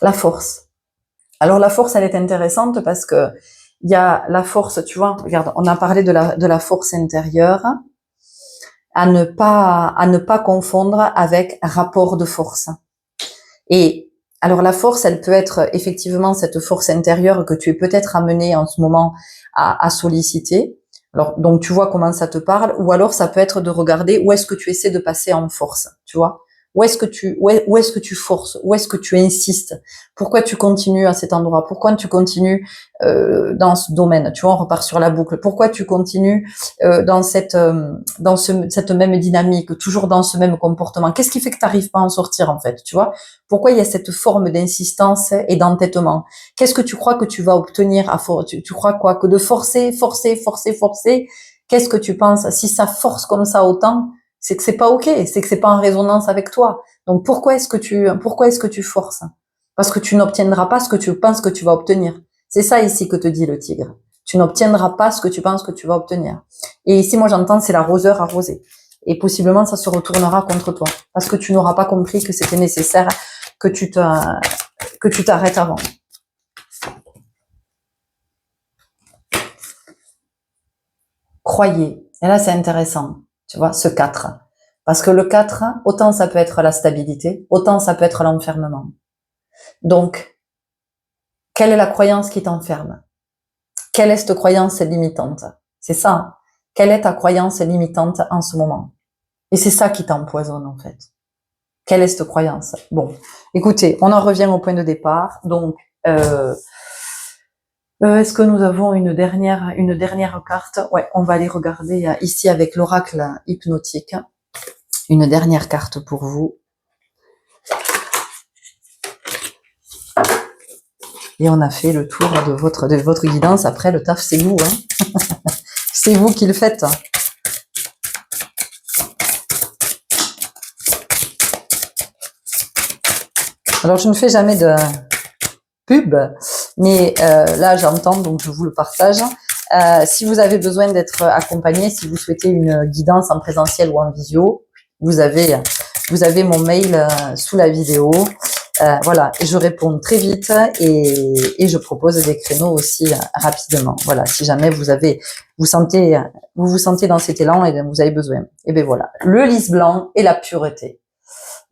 La force. Alors, la force, elle est intéressante parce que il y a la force, tu vois, regarde, on a parlé de la force intérieure, à ne pas confondre avec rapport de force. Et alors la force, elle peut être effectivement cette force intérieure que tu es peut-être amené en ce moment à solliciter. Alors donc tu vois comment ça te parle, ou alors ça peut être de regarder où est-ce que tu essaies de passer en force, tu vois. Où est-ce que tu forces? Où est-ce que tu insistes? Pourquoi tu continues à cet endroit? Pourquoi tu continues dans ce domaine? Tu vois, on repart sur la boucle. Pourquoi tu continues dans cette même dynamique, toujours dans ce même comportement? Qu'est-ce qui fait que tu n'arrives pas à en sortir en fait? Tu vois? Pourquoi il y a cette forme d'insistance et d'entêtement? Qu'est-ce que tu crois que tu vas obtenir à force? Tu crois quoi? Que de forcer? Qu'est-ce que tu penses? Si ça force comme ça autant, c'est que c'est pas ok, c'est que c'est pas en résonance avec toi. Donc pourquoi est-ce que tu forces? Parce que tu n'obtiendras pas ce que tu penses que tu vas obtenir. C'est ça ici que te dit le tigre. Tu n'obtiendras pas ce que tu penses que tu vas obtenir. Et ici, moi j'entends, c'est l'arroseur arrosé. Et possiblement, ça se retournera contre toi. Parce que tu n'auras pas compris que c'était nécessaire que tu t'arrêtes avant. Croyez. Et là, c'est intéressant. Tu vois, ce 4. Parce que le 4, autant ça peut être la stabilité, autant ça peut être l'enfermement. Donc, quelle est la croyance qui t'enferme? Quelle est cette croyance limitante? C'est ça. Quelle est ta croyance limitante en ce moment? Et c'est ça qui t'empoisonne, en fait. Quelle est cette croyance? Bon, écoutez, on en revient au point de départ. Donc, est-ce que nous avons une dernière carte? Ouais, on va aller regarder ici avec l'oracle hypnotique. Une dernière carte pour vous. Et on a fait le tour de votre guidance. Après, le taf, c'est vous. Hein. C'est vous qui le faites. Alors, je ne fais jamais de pub, mais là, j'entends, donc je vous le partage. Si vous avez besoin d'être accompagné, si vous souhaitez une guidance en présentiel ou en visio, vous avez mon mail sous la vidéo. Voilà, je réponds très vite et je propose des créneaux aussi rapidement. Voilà, si jamais vous vous vous sentez dans cet élan et vous avez besoin. Et ben voilà, le lys blanc et la pureté.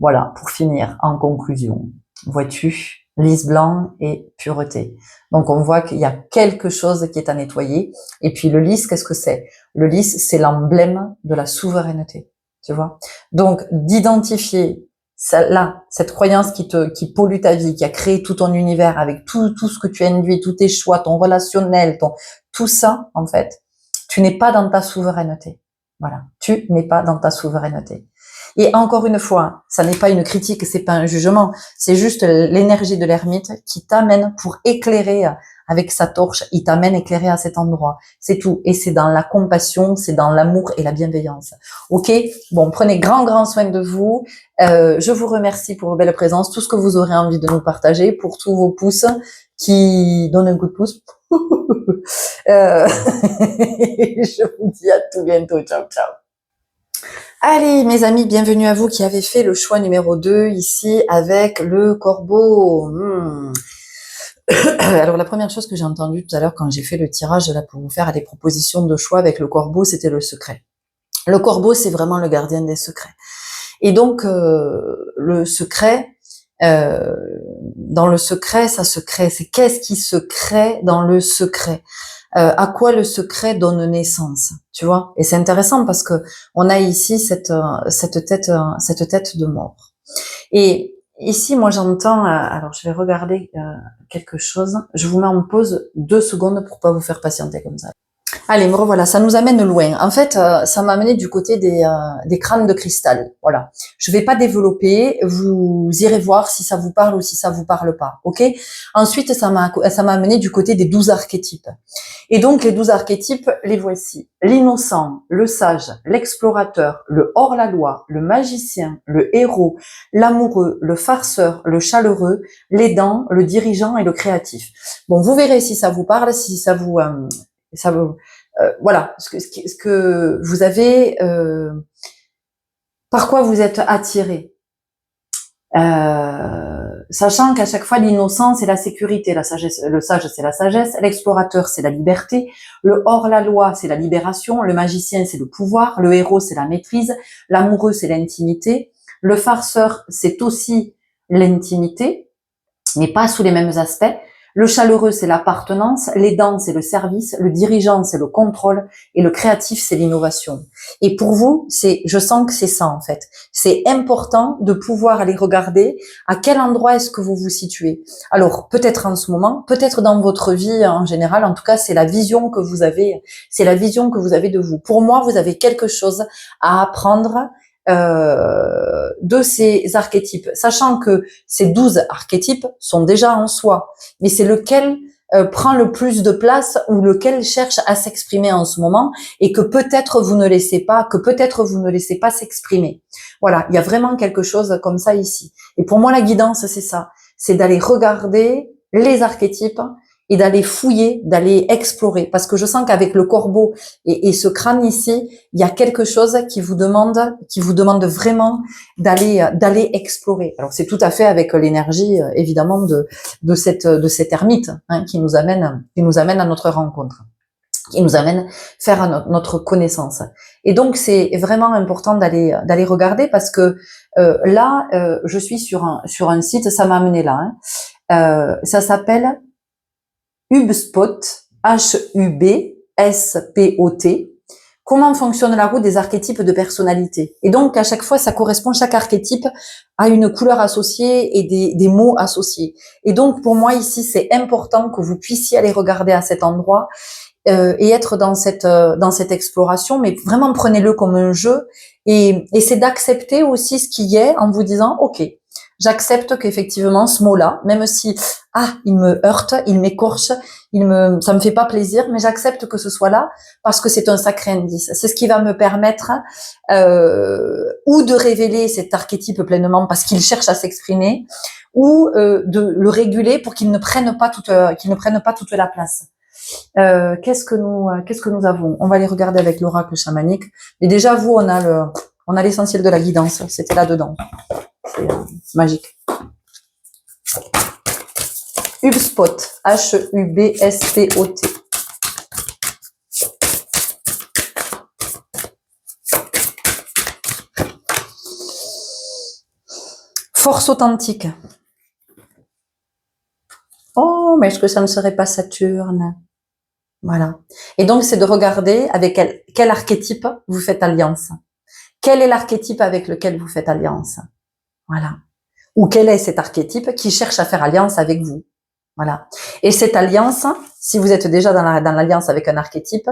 Voilà, pour finir, en conclusion. Vois-tu, lys blanc et pureté. Donc on voit qu'il y a quelque chose qui est à nettoyer. Et puis le lys, qu'est-ce que c'est? Le lys, c'est l'emblème de la souveraineté. Tu vois? Donc d'identifier là, cette croyance qui pollue ta vie, qui a créé tout ton univers avec tout ce que tu as induit, tous tes choix, ton relationnel, tout ça, en fait, tu n'es pas dans ta souveraineté. Voilà. Tu n'es pas dans ta souveraineté. Et encore une fois, ça n'est pas une critique, c'est pas un jugement, c'est juste l'énergie de l'ermite qui t'amène pour éclairer avec sa torche, il t'amène éclairer à cet endroit. C'est tout. Et c'est dans la compassion, c'est dans l'amour et la bienveillance. Ok? Bon, prenez grand soin de vous. Je vous remercie pour vos belles présences, tout ce que vous aurez envie de nous partager, pour tous vos pouces qui donnent un coup de pouce. Je vous dis à tout bientôt. Ciao, ciao. Allez, mes amis, bienvenue à vous qui avez fait le choix numéro 2 ici avec le corbeau. Alors, la première chose que j'ai entendue tout à l'heure quand j'ai fait le tirage là pour vous faire des propositions de choix avec le corbeau, c'était le secret. Le corbeau, c'est vraiment le gardien des secrets. Et donc, le secret, dans le secret, ça se crée. C'est qu'est-ce qui se crée dans le secret? À quoi le secret donne naissance, tu vois? Et c'est intéressant parce que on a ici cette tête de mort. Et ici, moi, j'entends. Alors, je vais regarder quelque chose. Je vous mets en pause 2 secondes pour pas vous faire patienter comme ça. Allez, me revoilà, ça nous amène loin. En fait, ça m'a amené du côté des crânes de cristal. Voilà. Je vais pas développer, vous irez voir si ça vous parle ou si ça vous parle pas, ok? Ensuite, ça m'a amené du côté des 12 archétypes. Et donc, les 12 archétypes, les voici. L'innocent, le sage, l'explorateur, le hors-la-loi, le magicien, le héros, l'amoureux, le farceur, le chaleureux, l'aidant, le dirigeant et le créatif. Bon, vous verrez si ça vous parle, si ça vous... voilà, ce que vous avez, par quoi vous êtes attiré, sachant qu'à chaque fois l'innocence c'est la sécurité, la sagesse, le sage c'est la sagesse, l'explorateur c'est la liberté, le hors-la-loi c'est la libération, le magicien c'est le pouvoir, le héros c'est la maîtrise, l'amoureux c'est l'intimité, le farceur c'est aussi l'intimité, mais pas sous les mêmes aspects. Le chaleureux, c'est l'appartenance, l'aidant, c'est le service, le dirigeant, c'est le contrôle, et le créatif, c'est l'innovation. Et pour vous, je sens que c'est ça, en fait. C'est important de pouvoir aller regarder à quel endroit est-ce que vous vous situez. Alors, peut-être en ce moment, peut-être dans votre vie en général, en tout cas, c'est la vision que vous avez de vous. Pour moi, vous avez quelque chose à apprendre de ces archétypes, sachant que ces 12 archétypes sont déjà en soi, mais c'est lequel prend le plus de place ou lequel cherche à s'exprimer en ce moment et que peut-être vous ne laissez pas s'exprimer. Voilà, il y a vraiment quelque chose comme ça ici. Et pour moi, la guidance, c'est ça, c'est d'aller regarder les archétypes et d'aller fouiller, d'aller explorer. Parce que je sens qu'avec le corbeau et ce crâne ici, il y a quelque chose qui vous demande vraiment d'aller explorer. Alors c'est tout à fait avec l'énergie évidemment de cette ermite hein, qui nous amène à notre rencontre, qui nous amène faire notre connaissance. Et donc c'est vraiment important d'aller regarder parce que là je suis sur un site, ça m'a amené là. Ça s'appelle HubSpot, HUBSPOT, comment fonctionne la roue des archétypes de personnalité. Et donc, à chaque fois, ça correspond, chaque archétype a une couleur associée et des mots associés. Et donc, pour moi, ici, c'est important que vous puissiez aller regarder à cet endroit et être dans cette exploration, mais vraiment prenez-le comme un jeu et c'est d'accepter aussi ce qui y est en vous disant, OK, j'accepte qu'effectivement ce mot-là, même si il me heurte, il m'écorche, ça me fait pas plaisir, mais j'accepte que ce soit là parce que c'est un sacré indice. C'est ce qui va me permettre ou de révéler cet archétype pleinement parce qu'il cherche à s'exprimer, ou de le réguler pour qu'il ne prenne pas toute la place. Qu'est-ce que nous avons? On va les regarder avec l'oracle chamanique. Et déjà, vous, on a l'essentiel de la guidance. C'était là-dedans. C'est magique. HubSpot, HUBSPOT. Force authentique. Oh, mais est-ce que ça ne serait pas Saturne? Voilà. Et donc, c'est de regarder avec quel archétype vous faites alliance. Quel est l'archétype avec lequel vous faites alliance? Voilà. Ou quel est cet archétype qui cherche à faire alliance avec vous? Voilà. Et cette alliance, si vous êtes déjà dans l'alliance avec un archétype,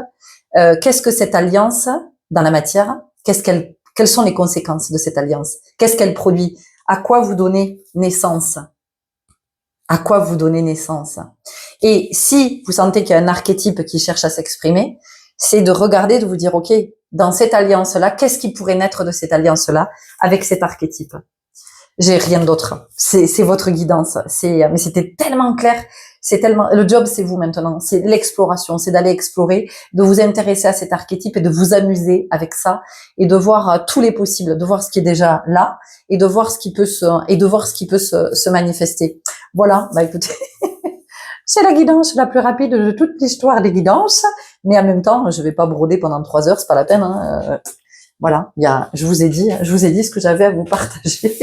qu'est-ce que cette alliance dans la matière? Quelles sont les conséquences de cette alliance? Qu'est-ce qu'elle produit? À quoi vous donnez naissance? À quoi vous donnez naissance? Et si vous sentez qu'il y a un archétype qui cherche à s'exprimer, c'est de regarder, de vous dire, OK, dans cette alliance-là, qu'est-ce qui pourrait naître de cette alliance-là avec cet archétype? J'ai rien d'autre. C'est votre guidance. Mais c'était tellement clair. C'est tellement, le job, c'est vous maintenant. C'est l'exploration. C'est d'aller explorer, de vous intéresser à cet archétype et de vous amuser avec ça et de voir tous les possibles, de voir ce qui est déjà là et de voir ce qui peut se manifester. Voilà. Bah, écoutez. C'est la guidance la plus rapide de toute l'histoire des guidances, mais en même temps, je vais pas broder pendant 3 heures, c'est pas la peine. Hein. Voilà, je vous ai dit ce que j'avais à vous partager.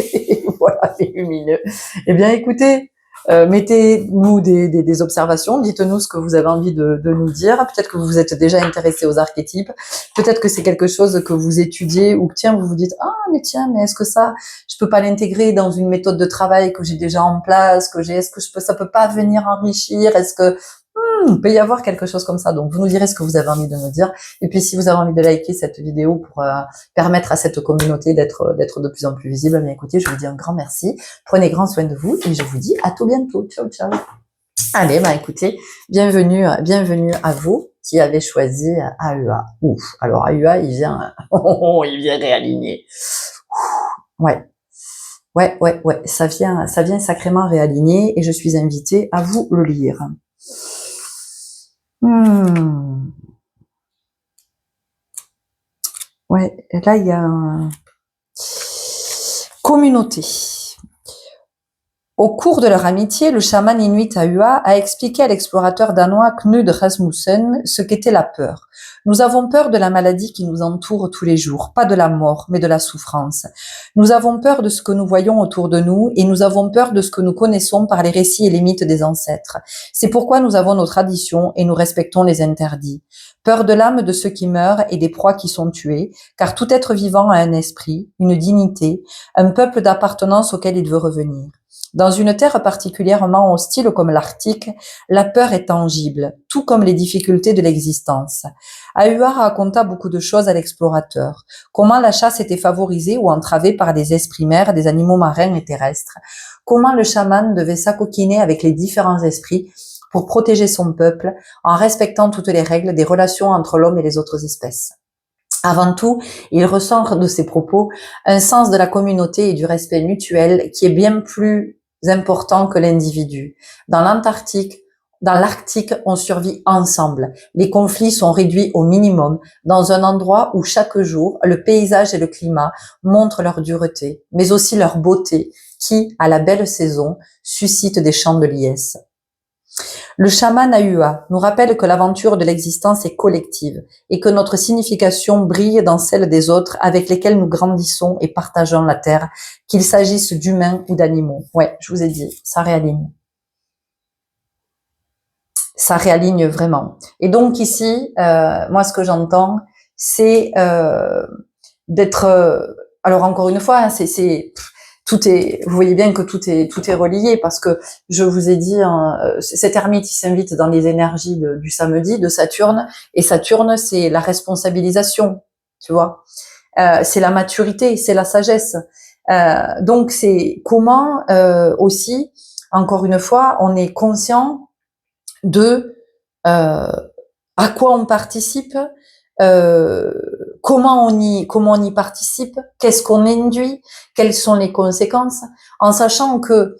Voilà, les lumineux. Eh bien, écoutez, mettez-nous des observations, dites-nous ce que vous avez envie de nous dire. Peut-être que vous vous êtes déjà intéressé aux archétypes, peut-être que c'est quelque chose que vous étudiez ou que tiens, vous vous dites mais est-ce que je peux pas l'intégrer dans une méthode de travail que j'ai déjà en place, ça peut pas venir enrichir, est-ce que il peut y avoir quelque chose comme ça. Donc, vous nous direz ce que vous avez envie de nous dire. Et puis, si vous avez envie de liker cette vidéo pour permettre à cette communauté d'être de plus en plus visible, bien écoutez, je vous dis un grand merci. Prenez grand soin de vous et je vous dis à tout bientôt. Ciao, ciao. Allez, écoutez, bienvenue à vous qui avez choisi AEA. Ouf. Alors, AEA, il vient réaligner. Ouais. Ça vient sacrément réaligner et je suis invitée à vous le lire. Ouais, là il y a communauté. Au cours de leur amitié, le chaman inuit AUA a expliqué à l'explorateur danois Knud Rasmussen ce qu'était la peur. Nous avons peur de la maladie qui nous entoure tous les jours, pas de la mort, mais de la souffrance. Nous avons peur de ce que nous voyons autour de nous et nous avons peur de ce que nous connaissons par les récits et les mythes des ancêtres. C'est pourquoi nous avons nos traditions et nous respectons les interdits. Peur de l'âme de ceux qui meurent et des proies qui sont tuées, car tout être vivant a un esprit, une dignité, un peuple d'appartenance auquel il veut revenir. Dans une terre particulièrement hostile comme l'Arctique, la peur est tangible, tout comme les difficultés de l'existence. AUA raconta beaucoup de choses à l'explorateur. Comment la chasse était favorisée ou entravée par des esprits mers, des animaux marins et terrestres. Comment le chaman devait s'acoquiner avec les différents esprits pour protéger son peuple en respectant toutes les règles des relations entre l'homme et les autres espèces. Avant tout, il ressort de ses propos un sens de la communauté et du respect mutuel qui est bien plus important que l'individu. Dans l'Arctique, on survit ensemble. Les conflits sont réduits au minimum dans un endroit où chaque jour, le paysage et le climat montrent leur dureté, mais aussi leur beauté qui, à la belle saison, suscite des chants de liesse. Le chaman AUA nous rappelle que l'aventure de l'existence est collective et que notre signification brille dans celle des autres avec lesquels nous grandissons et partageons la terre, qu'il s'agisse d'humains ou d'animaux. Ouais, je vous ai dit, ça réaligne. Ça réaligne vraiment. Et donc ici, moi ce que j'entends, c'est d'être... alors encore une fois, vous voyez bien que tout est relié parce que je vous ai dit, cet ermite, il s'invite dans les énergies du samedi, de Saturne, et Saturne, c'est la responsabilisation, tu vois, c'est la maturité, c'est la sagesse. Donc c'est comment aussi, encore une fois, on est conscient de à quoi on participe, comment on y participe, qu'est-ce qu'on induit, quelles sont les conséquences, en sachant que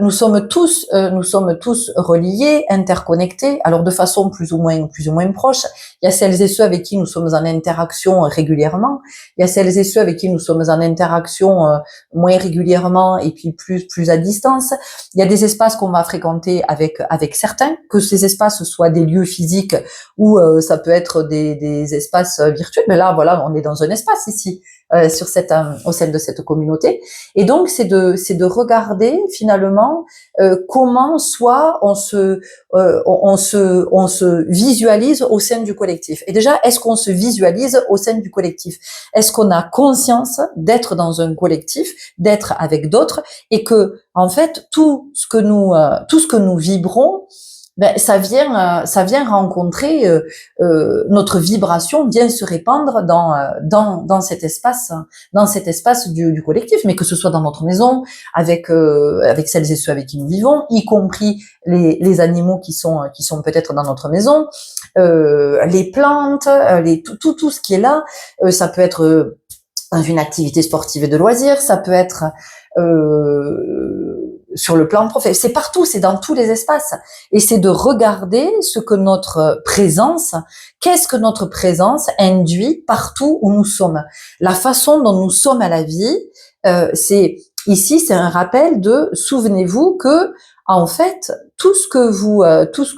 nous sommes tous reliés, interconnectés. Alors de façon plus ou moins proche. Il y a celles et ceux avec qui nous sommes en interaction régulièrement. Il y a celles et ceux avec qui nous sommes en interaction moins régulièrement et puis plus à distance. Il y a des espaces qu'on va fréquenter avec certains, que ces espaces soient des lieux physiques ou ça peut être des espaces virtuels. Mais là, voilà, on est dans un espace ici. Au sein de cette communauté, et donc c'est de regarder finalement comment soit on se visualise au sein du collectif. Et déjà, est-ce qu'on se visualise au sein du collectif? Est-ce qu'on a conscience d'être dans un collectif, d'être avec d'autres, et que en fait tout ce que nous vibrons, ben, ça vient rencontrer notre vibration, vient se répandre dans cet espace du collectif, mais que ce soit dans notre maison, avec celles et ceux avec qui nous vivons, y compris les animaux qui sont peut-être dans notre maison, les plantes, tout ce qui est là, ça peut être dans une activité sportive et de loisirs, ça peut être sur le plan professionnel, c'est partout, c'est dans tous les espaces, et c'est de regarder qu'est-ce que notre présence induit partout où nous sommes, la façon dont nous sommes à la vie. C'est un rappel de, souvenez-vous que en fait tout ce que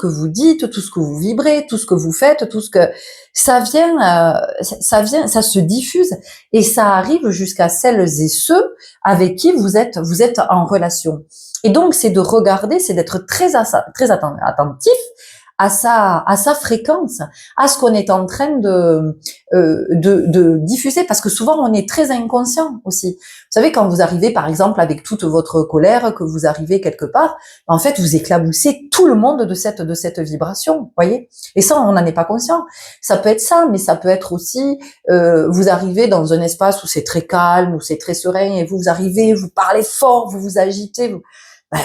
vous dites, tout ce que vous vibrez, tout ce que vous faites, tout ce que ça se diffuse et ça arrive jusqu'à celles et ceux avec qui vous êtes en relation. Et donc, c'est de regarder, c'est d'être très attentif à sa fréquence, à ce qu'on est en train de diffuser, parce que souvent on est très inconscient aussi. Vous savez, quand vous arrivez par exemple avec toute votre colère, que vous arrivez quelque part, en fait vous éclaboussez tout le monde de cette vibration, voyez. Et ça, on n'en est pas conscient. Ça peut être ça, mais ça peut être aussi vous arrivez dans un espace où c'est très calme, où c'est très serein, et vous arrivez, vous parlez fort, vous vous agitez,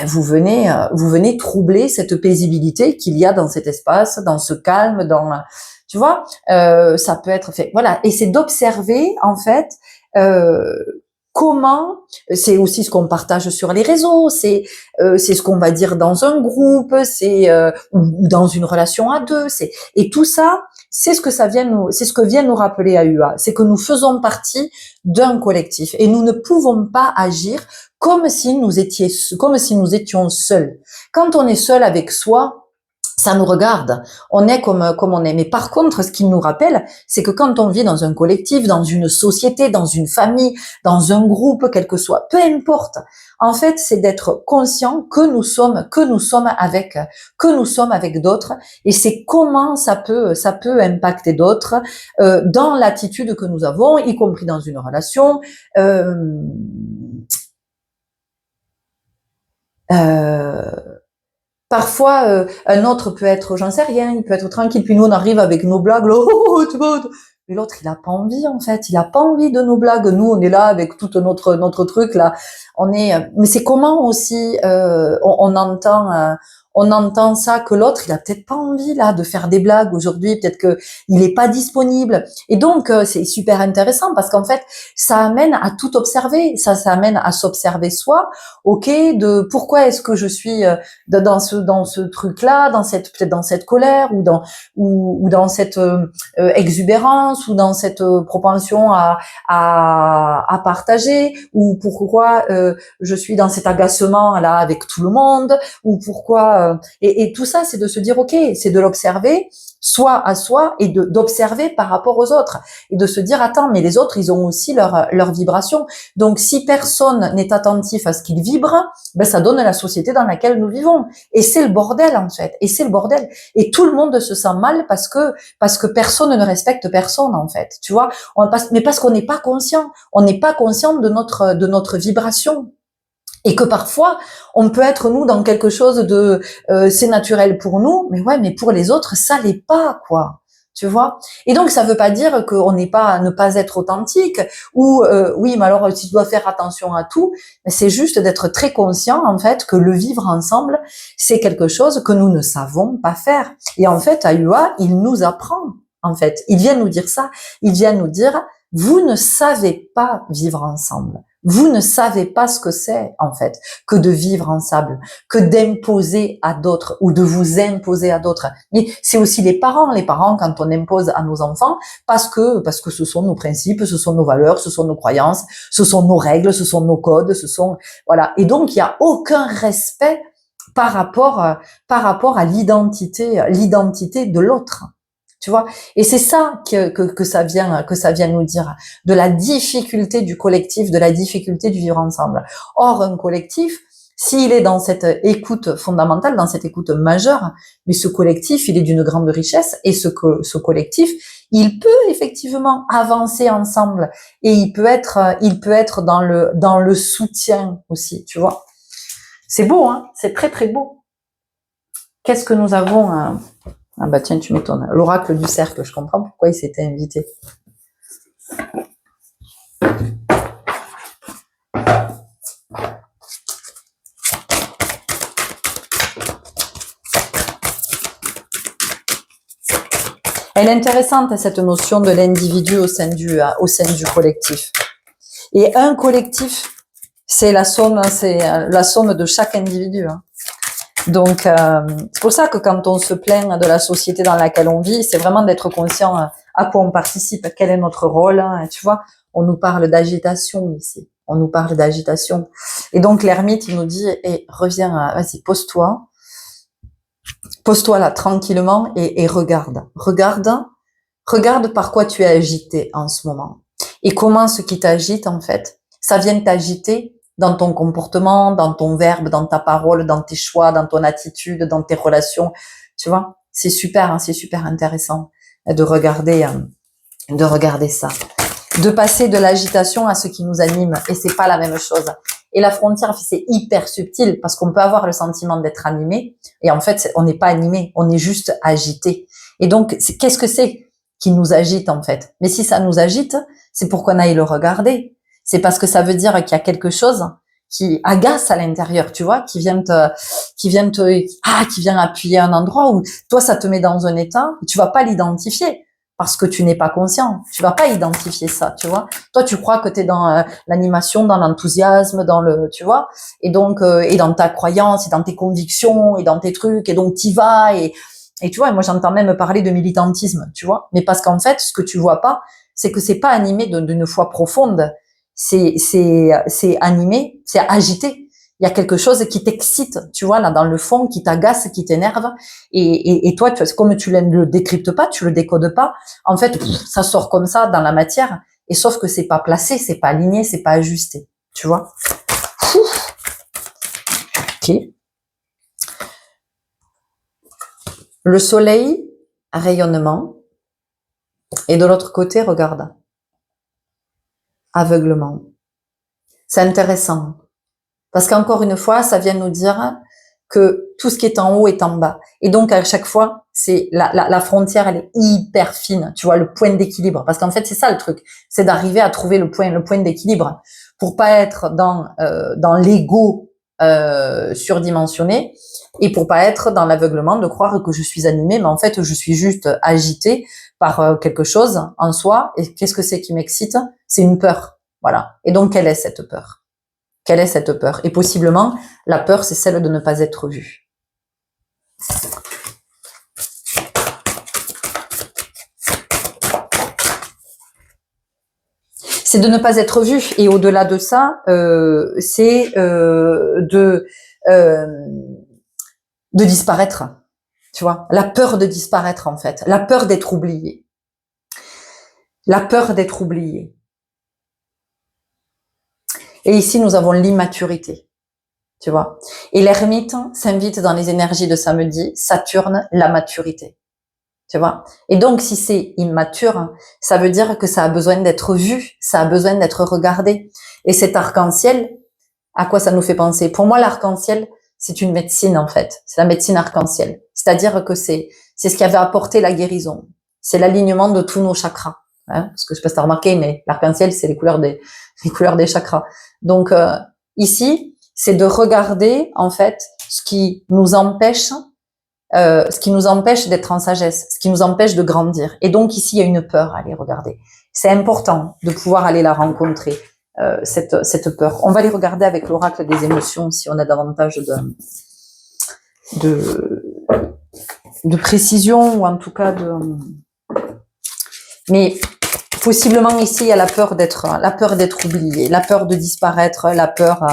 vous venez troubler cette paisibilité qu'il y a dans cet espace, dans ce calme, tu vois, ça peut être fait. Voilà, et c'est d'observer en fait comment, c'est aussi ce qu'on partage sur les réseaux, c'est ce qu'on va dire dans un groupe, ou dans une relation à deux, et tout ça, c'est ce que vient nous rappeler AUA, c'est que nous faisons partie d'un collectif et nous ne pouvons pas agir comme si nous étions seuls. Quand on est seul avec soi, ça nous regarde. On est comme on est. Mais par contre, ce qu'il nous rappelle, c'est que quand on vit dans un collectif, dans une société, dans une famille, dans un groupe, quel que soit, peu importe. En fait, c'est d'être conscient que nous sommes avec d'autres. Et c'est comment ça peut impacter d'autres, dans l'attitude que nous avons, y compris dans une relation, parfois, un autre peut être, j'en sais rien, il peut être tranquille, puis nous on arrive avec nos blagues, là, oh, tu vois, mais l'autre il a pas envie en fait, il a pas envie de nos blagues. Nous on est là avec tout notre truc là, mais c'est comment aussi on entend ça, que l'autre il a peut-être pas envie là de faire des blagues aujourd'hui, peut-être que il est pas disponible, et donc c'est super intéressant parce qu'en fait ça amène à tout observer, ça amène à s'observer soi, ok, de pourquoi est-ce que je suis dans ce truc là, peut-être dans cette colère, ou dans cette exubérance, ou dans cette propension à partager, ou pourquoi je suis dans cet agacement là avec tout le monde, ou pourquoi et tout ça, c'est de se dire ok, c'est de l'observer soi à soi et d'observer par rapport aux autres, et de se dire attends, mais les autres ils ont aussi leur vibration, donc si personne n'est attentif à ce qu'ils vibrent, ben ça donne la société dans laquelle nous vivons, et c'est le bordel en fait, et tout le monde se sent mal parce que personne ne respecte personne en fait, tu vois, mais parce qu'on n'est pas conscient, de notre vibration. Et que parfois, on peut être nous dans quelque chose de c'est naturel pour nous, mais ouais, mais pour les autres, ça l'est pas, quoi. Tu vois. Et donc, ça veut pas dire qu'on n'est pas ne pas être authentique, ou oui, mais alors tu dois faire attention à tout. Mais c'est juste d'être très conscient en fait que le vivre ensemble, c'est quelque chose que nous ne savons pas faire. Et en fait, AUA, il nous apprend. En fait, il vient nous dire ça. Il vient nous dire, vous ne savez pas vivre ensemble. Vous ne savez pas ce que c'est, en fait, que de vivre ensemble, que d'imposer à d'autres ou de vous imposer à d'autres. Mais c'est aussi les parents, quand on impose à nos enfants, parce que ce sont nos principes, ce sont nos valeurs, ce sont nos croyances, ce sont nos règles, ce sont nos codes, voilà. Et donc, il n'y a aucun respect par rapport à l'identité de l'autre. Tu vois, et c'est ça que ça vient nous dire, de la difficulté du collectif, de la difficulté du vivre ensemble. Or, un collectif, s'il est dans cette écoute fondamentale, dans cette écoute majeure, mais ce collectif, il est d'une grande richesse, et ce collectif, il peut effectivement avancer ensemble, et il peut être dans le soutien aussi, tu vois. C'est beau, hein, c'est très très beau. Qu'est-ce que nous avons Ah bah tiens, tu m'étonnes. L'oracle du cercle, je comprends pourquoi il s'était invité. Elle est intéressante, cette notion de l'individu au sein du collectif. Et un collectif, c'est la somme de chaque individu. Hein. Donc, c'est pour ça que quand on se plaint de la société dans laquelle on vit, c'est vraiment d'être conscient à quoi on participe, quel est notre rôle. Hein, tu vois, on nous parle d'agitation ici. On nous parle d'agitation. Et donc, l'ermite, il nous dit, reviens, vas-y, pose-toi là tranquillement et regarde. Regarde par quoi tu es agité en ce moment. Et comment ce qui t'agite, en fait, ça vient t'agiter dans ton comportement, dans ton verbe, dans ta parole, dans tes choix, dans ton attitude, dans tes relations. Tu vois, c'est super intéressant de regarder ça, de passer de l'agitation à ce qui nous anime. Et c'est pas la même chose. Et la frontière, c'est hyper subtil parce qu'on peut avoir le sentiment d'être animé et en fait, on n'est pas animé, on est juste agité. Et donc, qu'est-ce que c'est qui nous agite en fait? Mais si ça nous agite, c'est pour qu'on aille le regarder. C'est parce que ça veut dire qu'il y a quelque chose qui agace à l'intérieur, tu vois, qui vient appuyer un endroit où toi, ça te met dans un état, tu vas pas l'identifier parce que tu n'es pas conscient. Tu vas pas identifier ça, tu vois. Toi, tu crois que tu es dans l'animation, dans l'enthousiasme, tu vois, et donc, et dans ta croyance, et dans tes convictions, et dans tes trucs, et donc t'y vas, et tu vois, moi, j'entends même parler de militantisme, tu vois. Mais parce qu'en fait, ce que tu vois pas, c'est que c'est pas animé d'une foi profonde. C'est animé, c'est agité. Il y a quelque chose qui t'excite, tu vois, là, dans le fond, qui t'agace, qui t'énerve. Et toi, comme tu ne le décryptes pas, tu le décodes pas, en fait, ça sort comme ça dans la matière. Et sauf que c'est pas placé, c'est pas aligné, c'est pas ajusté. Tu vois? Ok. Le soleil, rayonnement. Et de l'autre côté, regarde. Aveuglement. C'est intéressant. Parce qu'encore une fois, ça vient nous dire que tout ce qui est en haut est en bas. Et donc, à chaque fois, c'est la frontière, elle est hyper fine. Tu vois, le point d'équilibre. Parce qu'en fait, c'est ça le truc. C'est d'arriver à trouver le point d'équilibre pour pas être dans l'ego surdimensionné et pour pas être dans l'aveuglement de croire que je suis animée, mais en fait, je suis juste agitée par quelque chose en soi. Et qu'est-ce que c'est qui m'excite? C'est une peur. Voilà. Et donc, quelle est cette peur? Quelle est cette peur? Et possiblement, la peur, c'est celle de ne pas être vue. C'est de ne pas être vu. Et au-delà de ça, c'est de disparaître. Tu vois, la peur de disparaître en fait, la peur d'être oublié, la peur d'être oublié. Et ici, nous avons l'immaturité, tu vois. Et l'ermite s'invite dans les énergies de samedi, Saturne, la maturité, tu vois. Et donc, si c'est immature, ça veut dire que ça a besoin d'être vu, ça a besoin d'être regardé. Et cet arc-en-ciel, à quoi ça nous fait penser? Pour moi, l'arc-en-ciel, c'est une médecine en fait. C'est la médecine arc-en-ciel. C'est-à-dire que c'est ce qui avait apporté la guérison. C'est l'alignement de tous nos chakras. Hein, parce que je sais pas si t'as remarqué, mais l'arc-en-ciel, c'est les couleurs des chakras. Donc ici, c'est de regarder en fait ce qui nous empêche d'être en sagesse, ce qui nous empêche de grandir. Et donc ici, il y a une peur à aller regarder. C'est important de pouvoir aller la rencontrer. cette peur. On va les regarder avec l'oracle des émotions si on a davantage de précision ou en tout cas mais possiblement ici il y a la peur d'être oublié, la peur de disparaître, la peur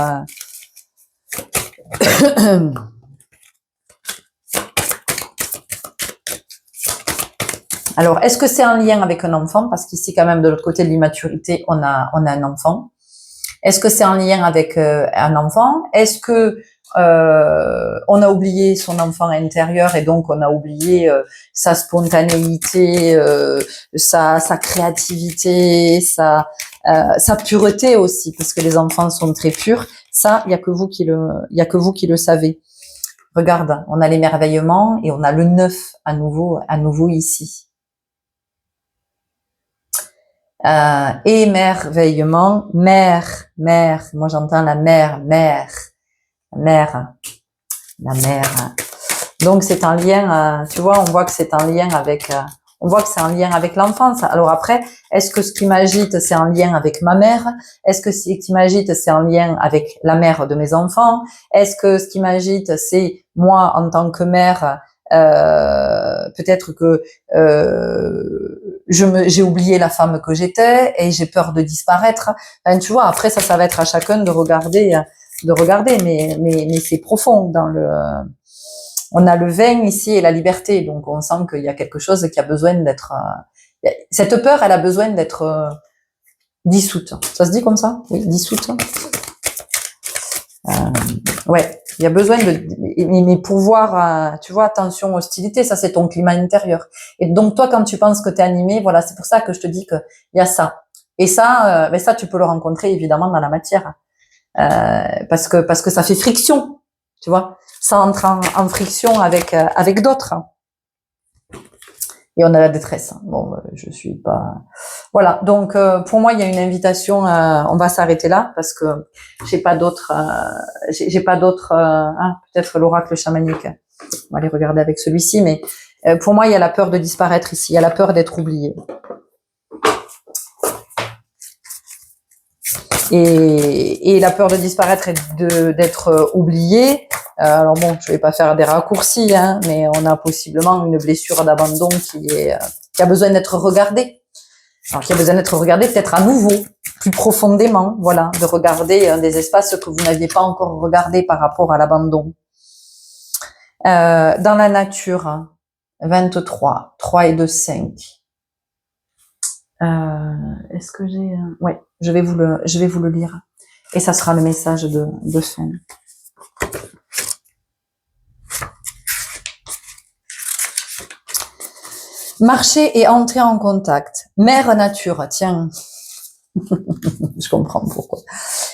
Alors, est-ce que c'est un lien avec un enfant? Parce qu'ici, quand même, de l'autre côté de l'immaturité, on a un enfant. Est-ce que c'est un lien avec un enfant? Est-ce que on a oublié son enfant intérieur et donc on a oublié sa spontanéité, sa créativité, sa pureté aussi, parce que les enfants sont très purs. Ça, il y a que vous qui le savez. Regarde, on a l'émerveillement et on a le neuf à nouveau ici. Émerveillement, mère, moi j'entends la mère. Donc c'est un lien, tu vois, on voit que c'est un lien avec, l'enfance. Alors après, est-ce que ce qui m'agite c'est un lien avec ma mère? Est-ce que ce qui m'agite c'est un lien avec la mère de mes enfants? Est-ce que ce qui m'agite c'est moi en tant que mère? Peut-être que j'ai oublié la femme que j'étais et j'ai peur de disparaître. Enfin, tu vois, après ça va être à chacun de regarder, mais c'est profond dans on a le vin ici et la liberté, donc on sent qu'il y a quelque chose qui a besoin d'être, cette peur, elle a besoin d'être dissoute. Ça se dit comme ça? Oui, dissoute. Ouais, il y a besoin mais pour voir, tu vois, attention, hostilité, ça c'est ton climat intérieur. Et donc toi, quand tu penses que tu es animé, voilà, c'est pour ça que je te dis que il y a ça. Et ça, ça tu peux le rencontrer évidemment dans la matière, parce que ça fait friction, tu vois, ça entre en friction avec d'autres. Et on a la détresse. Bon, je suis pas. Voilà. Donc pour moi, il y a une invitation. On va s'arrêter là parce que j'ai pas d'autres. Peut-être l'oracle chamanique. On va aller regarder avec celui-ci. Mais pour moi, il y a la peur de disparaître ici. Il y a la peur d'être oublié. Et la peur de disparaître et d'être oublié. Alors bon, je vais pas faire des raccourcis, hein, mais on a possiblement une blessure d'abandon qui a besoin d'être regardée. Alors qui a besoin d'être regardée peut-être à nouveau, plus profondément, voilà, de regarder des espaces que vous n'aviez pas encore regardés par rapport à l'abandon. Dans la nature, 23, 3 et 2, 5. Est-ce que j'ai... Ouais, je vais vous le lire. Et ça sera le message de fin. Marcher et entrer en contact. Mère nature, tiens. Je comprends pourquoi.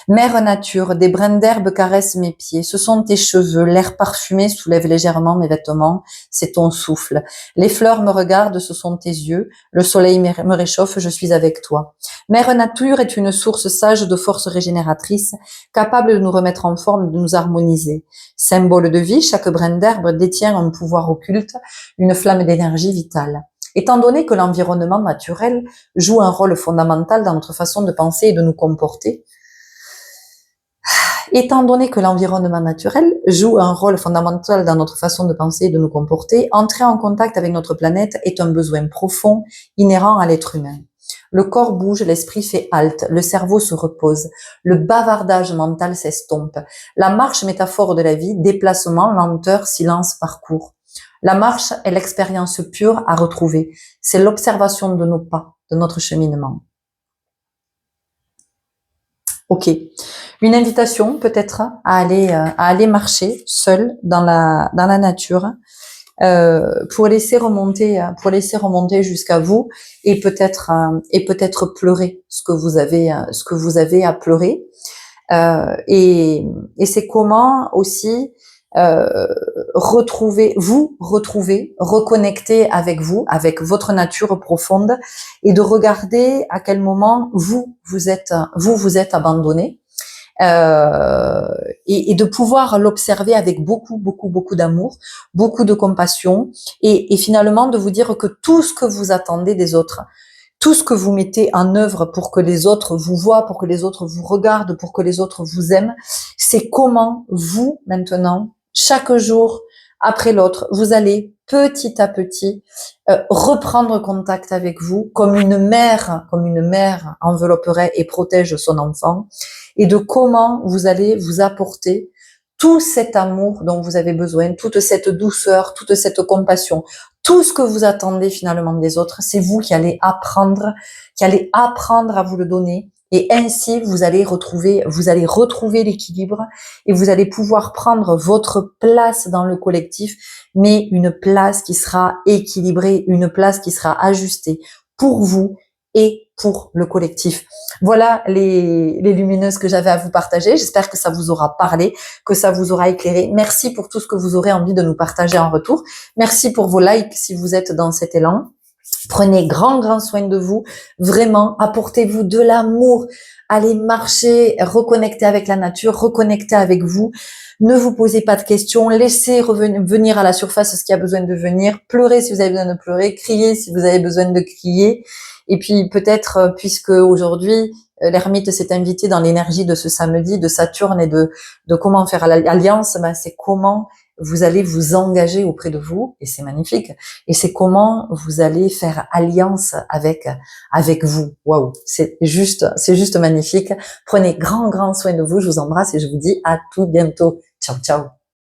Mère nature, des brins d'herbe caressent mes pieds. Ce sont tes cheveux. L'air parfumé soulève légèrement mes vêtements. C'est ton souffle. Les fleurs me regardent, ce sont tes yeux. Le soleil me réchauffe, je suis avec toi. Mère nature est une source sage de force régénératrice, capable de nous remettre en forme, de nous harmoniser. Symbole de vie, chaque brin d'herbe détient un pouvoir occulte, une flamme d'énergie vitale. Étant donné que l'environnement naturel joue un rôle fondamental dans notre façon de penser et de nous comporter, entrer en contact avec notre planète est un besoin profond inhérent à l'être humain. Le corps bouge, l'esprit fait halte, le cerveau se repose, le bavardage mental s'estompe. La marche, métaphore de la vie, déplacement, lenteur, silence, parcours. La marche est l'expérience pure à retrouver. C'est l'observation de nos pas, de notre cheminement. Ok. Une invitation peut-être à aller marcher seul dans la nature, pour laisser remonter jusqu'à vous et peut-être pleurer ce que vous avez à pleurer. Et c'est comment aussi reconnecter avec vous, avec votre nature profonde, et de regarder à quel moment vous êtes abandonné, et de pouvoir l'observer avec beaucoup d'amour, beaucoup de compassion, et finalement de vous dire que tout ce que vous attendez des autres, tout ce que vous mettez en œuvre pour que les autres vous voient, pour que les autres vous regardent, pour que les autres vous aiment, c'est comment vous, maintenant, chaque jour, après l'autre, vous allez petit à petit reprendre contact avec vous comme une mère envelopperait et protège son enfant, et de comment vous allez vous apporter tout cet amour dont vous avez besoin, toute cette douceur, toute cette compassion, tout ce que vous attendez finalement des autres, c'est vous qui allez apprendre à vous le donner. Et ainsi, vous allez retrouver l'équilibre et vous allez pouvoir prendre votre place dans le collectif, mais une place qui sera équilibrée, une place qui sera ajustée pour vous et pour le collectif. Voilà les lumineuses que j'avais à vous partager. J'espère que ça vous aura parlé, que ça vous aura éclairé. Merci pour tout ce que vous aurez envie de nous partager en retour. Merci pour vos likes si vous êtes dans cet élan. Prenez grand soin de vous. Vraiment, apportez-vous de l'amour. Allez marcher, reconnecter avec la nature, reconnecter avec vous. Ne vous posez pas de questions. Laissez venir à la surface ce qui a besoin de venir. Pleurez si vous avez besoin de pleurer. Criez si vous avez besoin de crier. Et puis peut-être, puisque aujourd'hui, l'ermite s'est invité dans l'énergie de ce samedi, de Saturne et de comment faire l'alliance, c'est comment vous allez vous engager auprès de vous, et c'est magnifique. Et c'est comment vous allez faire alliance avec vous. Waouh, c'est juste magnifique. Prenez grand soin de vous. Je vous embrasse et je vous dis à tout bientôt. Ciao.